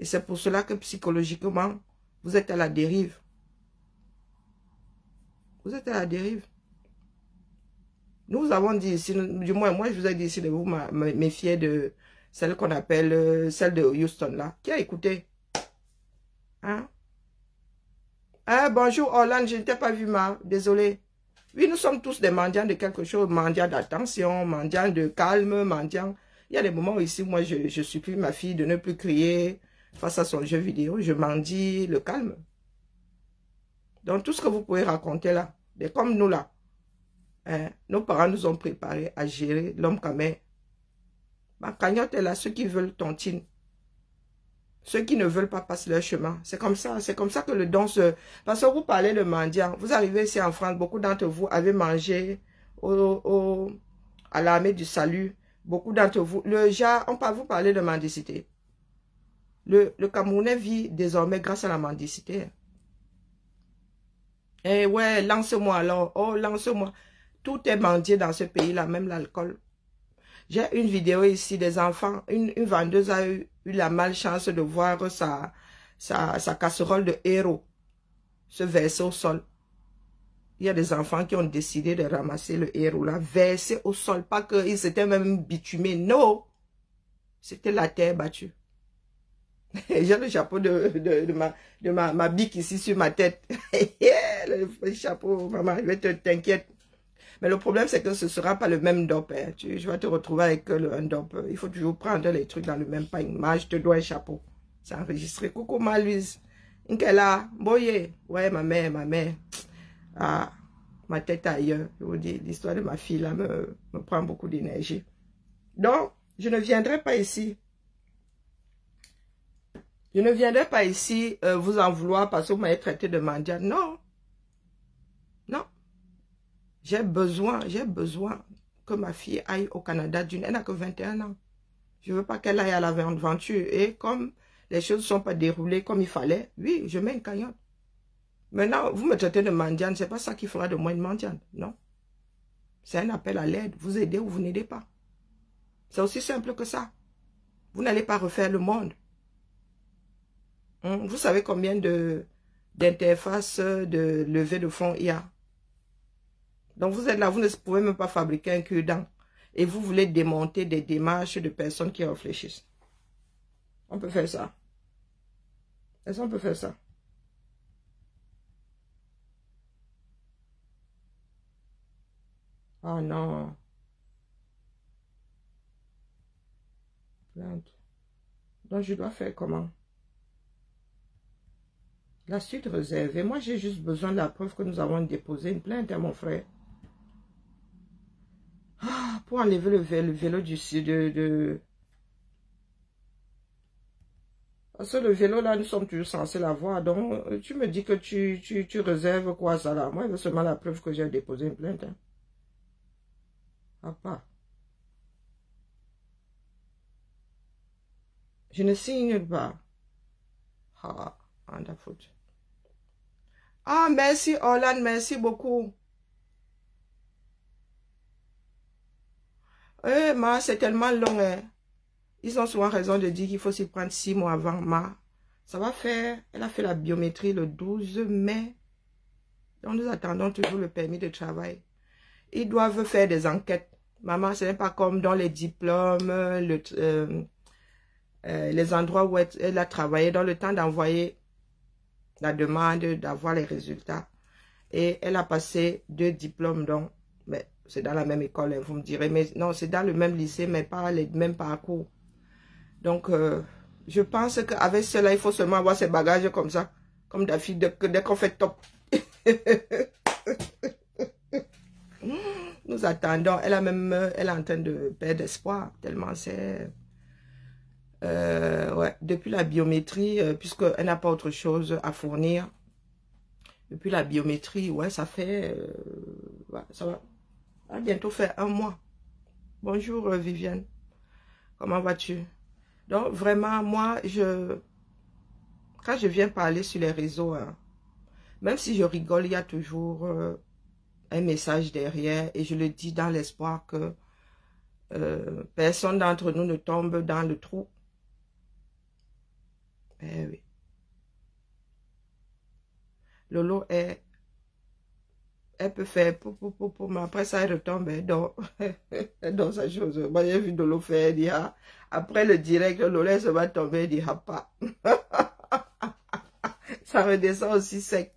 A: Et c'est pour cela que psychologiquement, vous êtes à la dérive. Vous êtes à la dérive. Nous avons dit ici, du moins moi je vous ai dit ici de vous méfier de celle qu'on appelle, celle de Houston là. Qui a écouté? Hein? Ah, bonjour Orlando, je ne t'ai pas vu désolé. Oui, nous sommes tous des mendiants de quelque chose, mendiants d'attention, mendiants de calme, mendiants. Il y a des moments où ici, moi je supplie ma fille de ne plus crier face à son jeu vidéo. Je mendie le calme. Donc tout ce que vous pouvez raconter là, comme nous là. Nos parents nous ont préparés à gérer l'homme camé. Ma cagnotte est là, ceux qui veulent tontine. Ceux qui ne veulent pas passer leur chemin. C'est comme ça que le don se... Parce que vous parlez de mendiant. Vous arrivez ici en France, beaucoup d'entre vous avez mangé à l'armée du salut. Beaucoup d'entre vous... vous parlez de mendicité. Le Camerounais vit désormais grâce à la mendicité. Eh ouais, lance-moi alors. Oh, lance-moi. Tout est mendié dans ce pays-là, même l'alcool. J'ai une vidéo ici des enfants. Une vendeuse a eu la malchance de voir sa casserole de héros se verser au sol. Il y a des enfants qui ont décidé de ramasser le héros là, verser au sol. Pas qu'ils s'étaient même bitumés. Non! C'était la terre battue. J'ai le chapeau de ma bique ici sur ma tête. Le chapeau, maman, t'inquiète. Mais le problème, c'est que ce ne sera pas le même dope. Hein. Je vais te retrouver avec un dope. Il faut toujours prendre les trucs dans le même pain. Moi, je te dois un chapeau. C'est enregistré. Coucou, ma Louise. Inkela, Boye. Ouais, ma mère. Ah, ma tête ailleurs. Je vous dis, l'histoire de ma fille, là, me prend beaucoup d'énergie. Donc, je ne viendrai pas ici. Je ne viendrai pas ici vous en vouloir parce que vous m'avez traité de mendiant. Non. Non. J'ai besoin que ma fille aille au Canada elle n'a que 21 ans. Je ne veux pas qu'elle aille à l'aventure. Et comme les choses ne sont pas déroulées comme il fallait, oui, je mets une cagnotte. Maintenant, vous me traitez de mendiante, ce n'est pas ça qui fera de moi une mendiante. Non. C'est un appel à l'aide. Vous aidez ou vous n'aidez pas. C'est aussi simple que ça. Vous n'allez pas refaire le monde. Vous savez combien d'interfaces de levée de fonds il y a? Donc vous êtes là, vous ne pouvez même pas fabriquer un cure-dent. Et vous voulez démonter des démarches de personnes qui réfléchissent. On peut faire ça. Est-ce qu'on peut faire ça? Oh non. Plainte. Donc je dois faire comment? La suite réservée. Moi j'ai juste besoin de la preuve que nous avons déposé une plainte à mon frère. Ah, pour enlever le vélo du de... Parce que le vélo là, nous sommes toujours censés l'avoir. Donc, tu me dis que tu réserves quoi ça là? Moi, je veux seulement la preuve que j'ai déposé une plainte. Hein. Ah, pas. Je ne signe pas. Ah, en ta faute. Ah, merci Orlan, merci beaucoup. Eh, ma, c'est tellement long, hein. Ils ont souvent raison de dire qu'il faut s'y prendre 6 mois avant. Ça va faire, elle a fait la biométrie le 12 mai. Donc, nous attendons toujours le permis de travail. Ils doivent faire des enquêtes. Maman, ce n'est pas comme dans les diplômes, les endroits où elle a travaillé, dans le temps d'envoyer la demande, d'avoir les résultats. Et elle a passé 2 diplômes, donc, mais c'est dans la même école, hein, vous me direz, mais non, c'est dans le même lycée, mais pas les mêmes parcours. Donc, je pense qu'avec cela, il faut seulement avoir ses bagages comme ça, comme David, dès qu'on fait top. Nous attendons, elle est en train de perdre espoir, tellement c'est... ouais, depuis la biométrie, puisqu'elle n'a pas autre chose à fournir, depuis la biométrie, ouais, ça fait... ouais, ça va bientôt faire 1 mois. Bonjour Viviane, comment vas-tu? Donc vraiment, moi, quand je viens parler sur les réseaux, hein, même si je rigole, il y a toujours un message derrière et je le dis dans l'espoir que personne d'entre nous ne tombe dans le trou. Eh oui. Lolo elle peut faire mais après ça elle retombe dans sa chose. Moi j'ai vu Lolo faire, elle dit ah, après le direct, Lolo elle se va tomber, elle dit ah pas. Ça redescend aussi sec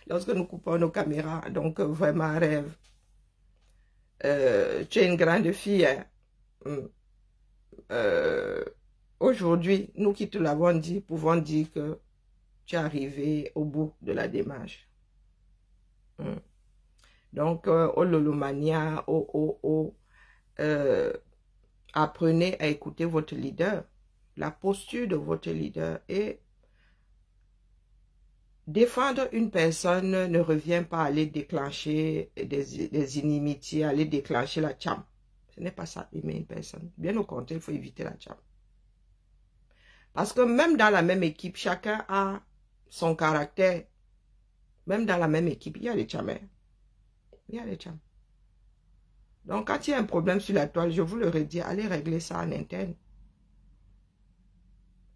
A: lorsque nous coupons nos caméras. Donc vraiment rêve. Tu es une grande fille. Hein? Aujourd'hui, nous qui te l'avons dit, pouvons dire que tu es arrivé au bout de la démarche. Donc, oh Lolomania, apprenez à écouter votre leader, la posture de votre leader et défendre une personne ne revient pas à aller déclencher des inimitiés, aller déclencher la tcham. Ce n'est pas ça, aimer une personne. Bien au contraire, il faut éviter la tcham. Parce que même dans la même équipe, chacun a son caractère. Même dans la même équipe, il y a les tchamers. Il y a les tchams. Donc, quand il y a un problème sur la toile, je vous le redis, allez régler ça en interne.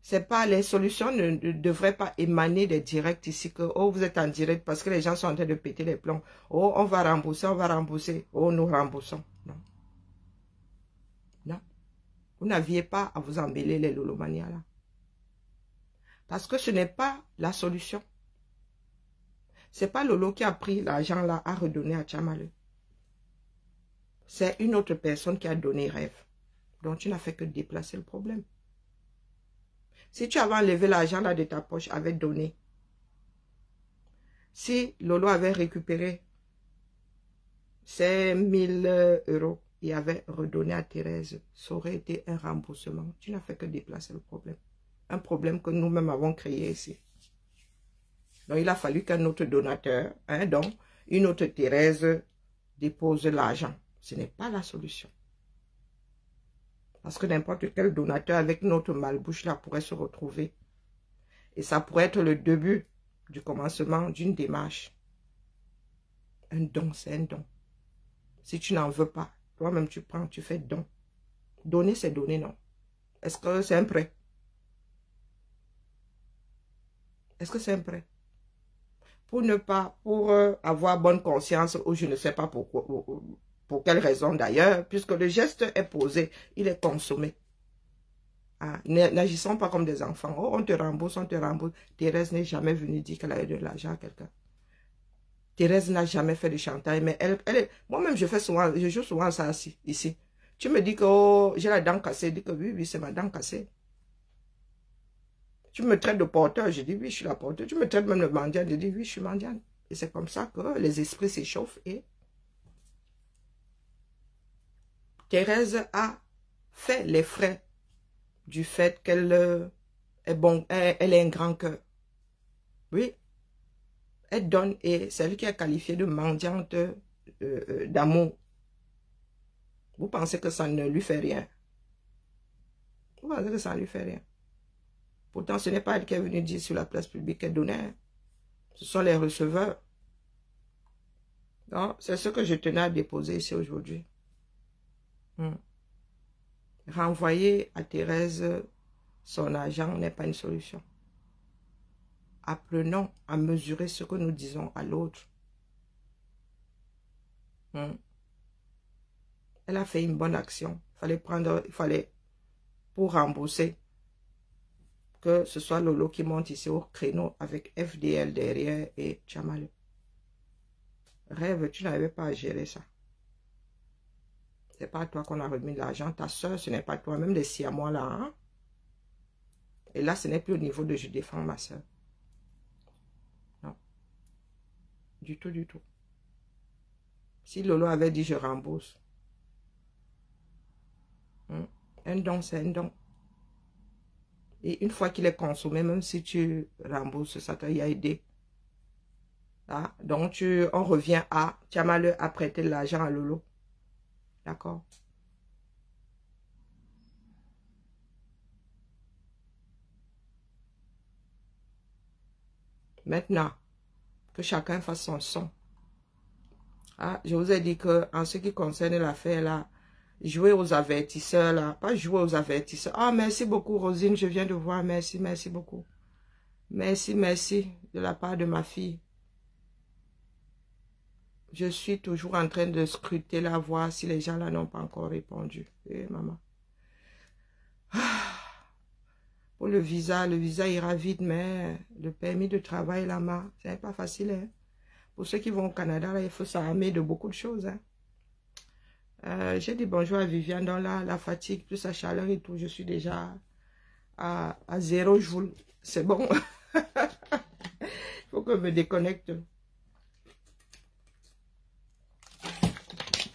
A: C'est pas, les solutions ne devraient pas émaner des directs ici que, oh, vous êtes en direct parce que les gens sont en train de péter les plombs. Oh, on va rembourser, on va rembourser. Oh, nous remboursons. Non. Non. Vous n'aviez pas à vous embêler les lolomanias là. Parce que ce n'est pas la solution. C'est pas Lolo qui a pris l'argent là à redonner à Tchamaleu. C'est une autre personne qui a donné rêve. Donc, tu n'as fait que déplacer le problème. Si tu avais enlevé l'argent là de ta poche, avait donné. Si Lolo avait récupéré ces 1000 euros et avait redonné à Thérèse, ça aurait été un remboursement. Tu n'as fait que déplacer le problème. Un problème que nous-mêmes avons créé ici. Donc, il a fallu qu'un autre donateur, donc une autre Thérèse, dépose l'argent. Ce n'est pas la solution. Parce que n'importe quel donateur avec notre malbouche là pourrait se retrouver. Et ça pourrait être le début du commencement d'une démarche. Un don, c'est un don. Si tu n'en veux pas, toi-même tu prends, tu fais don. Donner, c'est donner, non? Est-ce que c'est un prêt? Est-ce que c'est un prêt? Pour avoir bonne conscience, ou je ne sais pas pourquoi, pour quelle raison d'ailleurs, puisque le geste est posé, il est consommé. Ah, n'agissons pas comme des enfants. Oh, on te rembourse, on te rembourse. Thérèse n'est jamais venue dire qu'elle avait de l'argent à quelqu'un. Thérèse n'a jamais fait de chantage, mais moi-même, je joue souvent ça ici. Tu me dis que oh, j'ai la dent cassée, je dis que oui, c'est ma dent cassée. Tu me traites de porteur, je dis oui, je suis la porteur. Tu me traites même de mendiante, je dis oui, je suis mendiante. Et c'est comme ça que les esprits s'échauffent et Thérèse a fait les frais du fait qu'elle est bon, elle est un grand cœur. Oui, elle donne et c'est elle qui est qualifiée de mendiante d'amour. Vous pensez que ça ne lui fait rien? Vous pensez que ça ne lui fait rien? Pourtant, ce n'est pas elle qui est venue dire sur la place publique qu'elle donnait. Ce sont les receveurs. Donc, c'est ce que je tenais à déposer ici aujourd'hui. Renvoyer à Thérèse son argent n'est pas une solution. Apprenons à mesurer ce que nous disons à l'autre. Elle a fait une bonne action. Il fallait pour rembourser que ce soit Lolo qui monte ici au créneau avec FDL derrière et Tchamale. Rêve, tu n'avais pas à gérer ça. C'est pas à toi qu'on a remis l'argent. Ta soeur, ce n'est pas toi. Même les siamois là. Hein? Et là, ce n'est plus au niveau de je défends ma soeur. Non. Du tout, du tout. Si Lolo avait dit je rembourse. Un don, c'est un don. Et une fois qu'il est consommé, même si tu rembourses, ça t'a aidé. Ah, donc, on revient à Tchamale a prêté l'argent à Lolo. D'accord? Maintenant, que chacun fasse son son. Ah, je vous ai dit que en ce qui concerne l'affaire là, jouer aux avertisseurs là, pas jouer aux avertisseurs. Ah, merci beaucoup Rosine, je viens de voir, merci, merci beaucoup. Merci, merci de la part de ma fille. Je suis toujours en train de scruter la voix si les gens là n'ont pas encore répondu. Eh, maman. Pour le visa ira vite, mais le permis de travail là-bas, ce n'est pas facile. Hein? Pour ceux qui vont au Canada, là, il faut s'armer de beaucoup de choses. Hein? J'ai dit bonjour à Viviane, dans la fatigue, plus la chaleur et tout, je suis déjà à 0 joule. C'est bon. Il faut que je me déconnecte.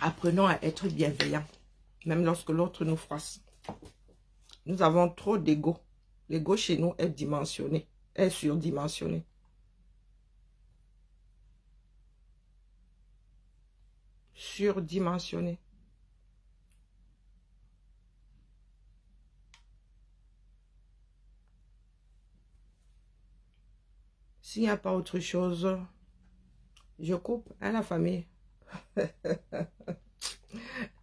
A: Apprenons à être bienveillants, même lorsque l'autre nous froisse. Nous avons trop d'ego. L'ego chez nous est dimensionné, est surdimensionné. Surdimensionné. S'il n'y a pas autre chose, je coupe à la famille.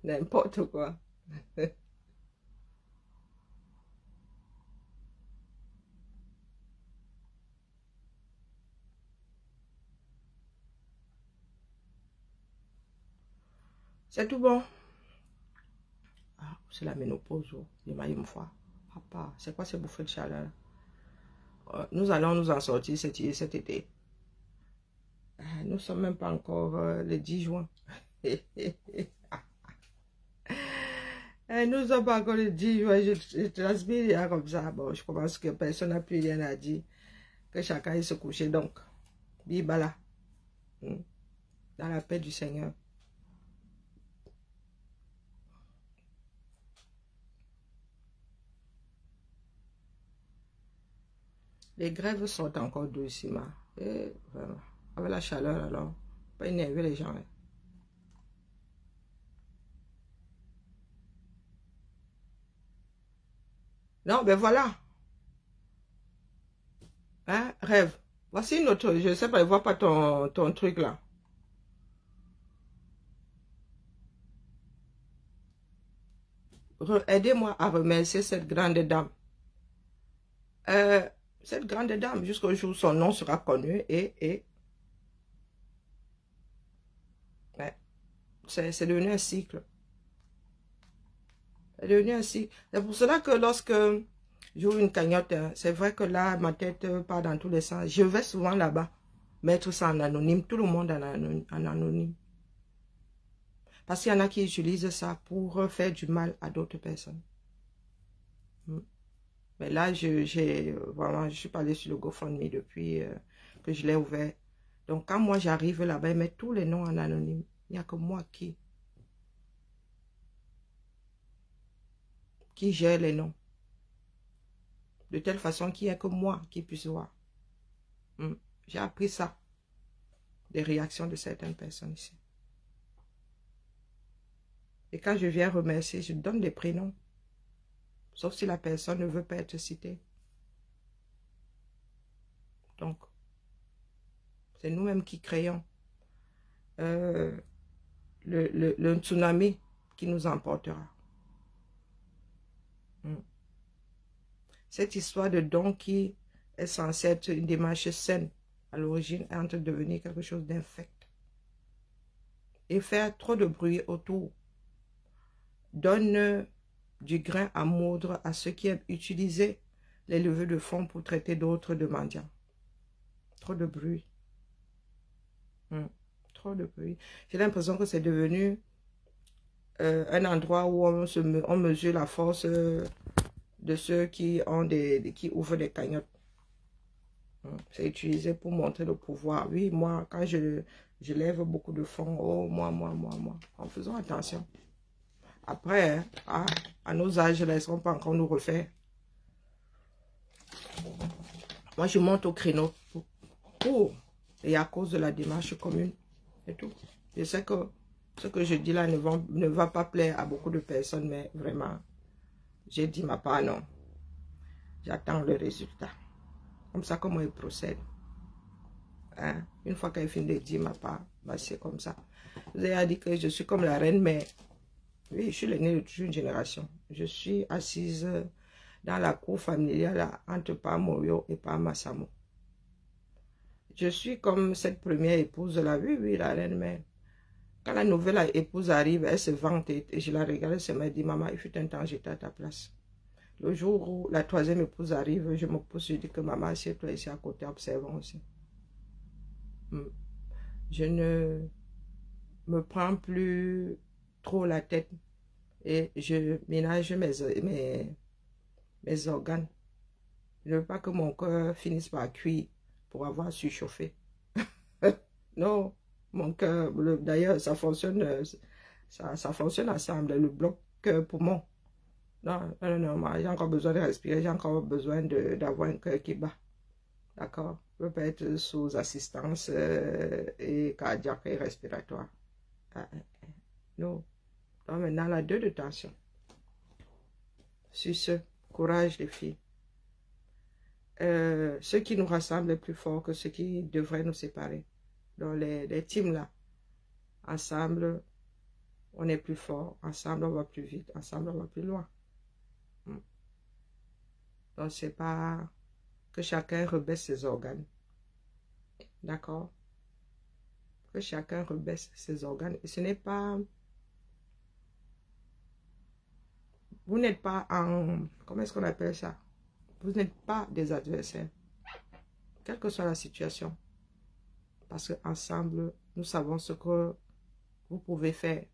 A: N'importe quoi. C'est tout bon. Ah, c'est la ménopause. Il m'a une fois. Papa, c'est quoi ces bouffées de chaleur? Nous allons nous en sortir cet été. Nous ne sommes même pas encore le 10 juin. Nous sommes pas encore dit, ouais, je transpire comme ça. Bon, je pense que personne n'a plus rien à dire. Que chacun aille se coucher. Donc, bibala. Dans la paix du Seigneur. Les grèves sont encore doucement. Et vraiment, avec la chaleur alors, pas énerver les gens. Hein. Non, ben voilà. Hein, rêve. Voici une autre, je ne sais pas, je vois pas ton truc là. Aidez-moi à remercier cette grande dame. Cette grande dame, jusqu'au jour où son nom sera connu ouais, c'est devenu un cycle. C'est devenu un cycle. C'est pour cela que lorsque j'ouvre une cagnotte, c'est vrai que là, ma tête part dans tous les sens. Je vais souvent là-bas mettre ça en anonyme, tout le monde en anonyme. Parce qu'il y en a qui utilisent ça pour faire du mal à d'autres personnes. Mais là, vraiment, je suis pas allée sur le GoFundMe depuis que je l'ai ouvert. Donc, quand moi j'arrive là-bas, ils mettent tous les noms en anonyme. Il n'y a que moi qui gère les noms. De telle façon qu'il n'y a que moi qui puisse voir. J'ai appris ça. Des réactions de certaines personnes ici. Et quand je viens remercier, je donne des prénoms. Sauf si la personne ne veut pas être citée. Donc, c'est nous-mêmes qui créons le tsunami qui nous emportera. Cette histoire de don qui est censée être une démarche saine à l'origine est en train de devenir quelque chose d'infect. Et faire trop de bruit autour donne du grain à moudre à ceux qui aiment utiliser les levées de fonds pour traiter d'autres de mendiants. Trop de bruit. Trop de bruit. J'ai l'impression que c'est devenu un endroit où on mesure la force de ceux qui ouvrent des cagnottes. C'est utilisé pour montrer le pouvoir. Oui, moi, quand je lève beaucoup de fonds, oh, moi. En faisant attention. Après, à nos âges, ne laisseront pas encore nous refaire. Moi, je monte au créneau et à cause de la démarche commune et tout. Je sais que ce que je dis là ne va pas plaire à beaucoup de personnes, mais vraiment, j'ai dit ma part, non. J'attends le résultat. Comme ça, comment il procède. Hein? Une fois qu'elle finit de dire ma part, bah, c'est comme ça. Vous avez dit que je suis comme la reine, mais oui, je suis l'aînée de toute une génération. Je suis assise dans la cour familiale entre Pamoyo et Pamassamo. Je suis comme cette première épouse là. Oui, la reine, mais quand la nouvelle épouse arrive, elle se vante et je la regarde, elle me dit, maman, il fut un temps, j'étais à ta place. Le jour où la troisième épouse arrive, je me pose, je dis que maman, assieds-toi ici à côté, observons aussi. Je ne me prends plus trop la tête et je ménage mes organes. Je ne veux pas que mon cœur finisse par cuire pour avoir surchauffé. Non, mon cœur, d'ailleurs, ça fonctionne, ça fonctionne ensemble, le bloc poumon. Non, j'ai encore besoin de respirer, j'ai encore besoin d'avoir un cœur qui bat. D'accord? Je ne peux pas être sous assistance et cardiaque et respiratoire. Non. Donc maintenant, la 2 de tension. Sur ce, courage les filles. Ce qui nous rassemble est plus fort que ce qui devrait nous séparer. Donc les teams là, ensemble, on est plus fort. Ensemble, on va plus vite. Ensemble, on va plus loin. Donc c'est pas que chacun rebaisse ses organes. D'accord? Que chacun rebaisse ses organes. Et ce n'est pas... Vous n'êtes pas en... Comment est-ce qu'on appelle ça? Vous n'êtes pas des adversaires. Quelle que soit la situation. Parce qu'ensemble, nous savons ce que vous pouvez faire.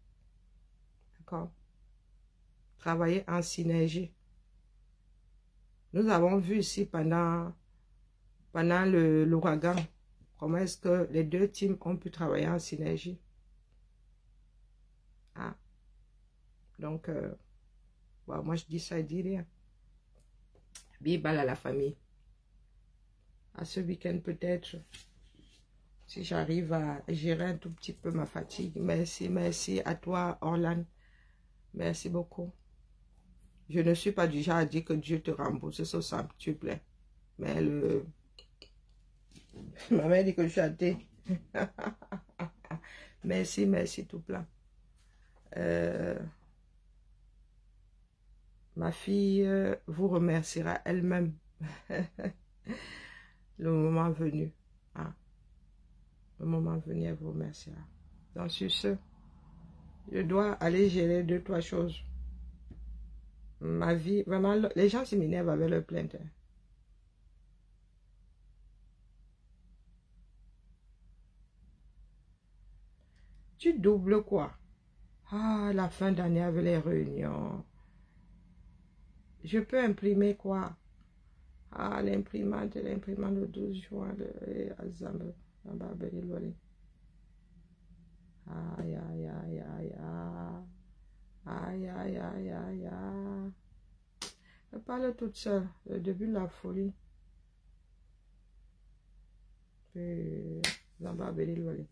A: D'accord? travailler en synergie. Nous avons vu ici pendant l'ouragan, comment est-ce que les deux teams ont pu travailler en synergie. Ah. Donc, bon, moi je dis ça, je dis rien. Bibal à la famille. À ce week-end peut-être, si j'arrive à gérer un tout petit peu ma fatigue. Merci, merci à toi Orlan. Merci beaucoup. Je ne suis pas du genre à dire que Dieu te rembourse, c'est ça, s'il te plaît. Mais ma mère dit que je suis athée. Merci, merci tout plein. Ma fille vous remerciera elle-même. Le moment venu. Ah. Le moment venu, elle vous remerciera. Donc sur ce, je dois aller gérer 2-3 choses. Ma vie, vraiment, les gens se m'énervent avec leur plainte. Tu doubles quoi? Ah, la fin d'année avec les réunions. Je peux imprimer quoi? Ah, l'imprimante le 12 juin de Azambe. Aïe, aïe, aïe, aïe, aïe. Aïe, aïe, aïe, aïe, aïe. Je parle toute seule. Le début de la folie. Zamba Belilwale.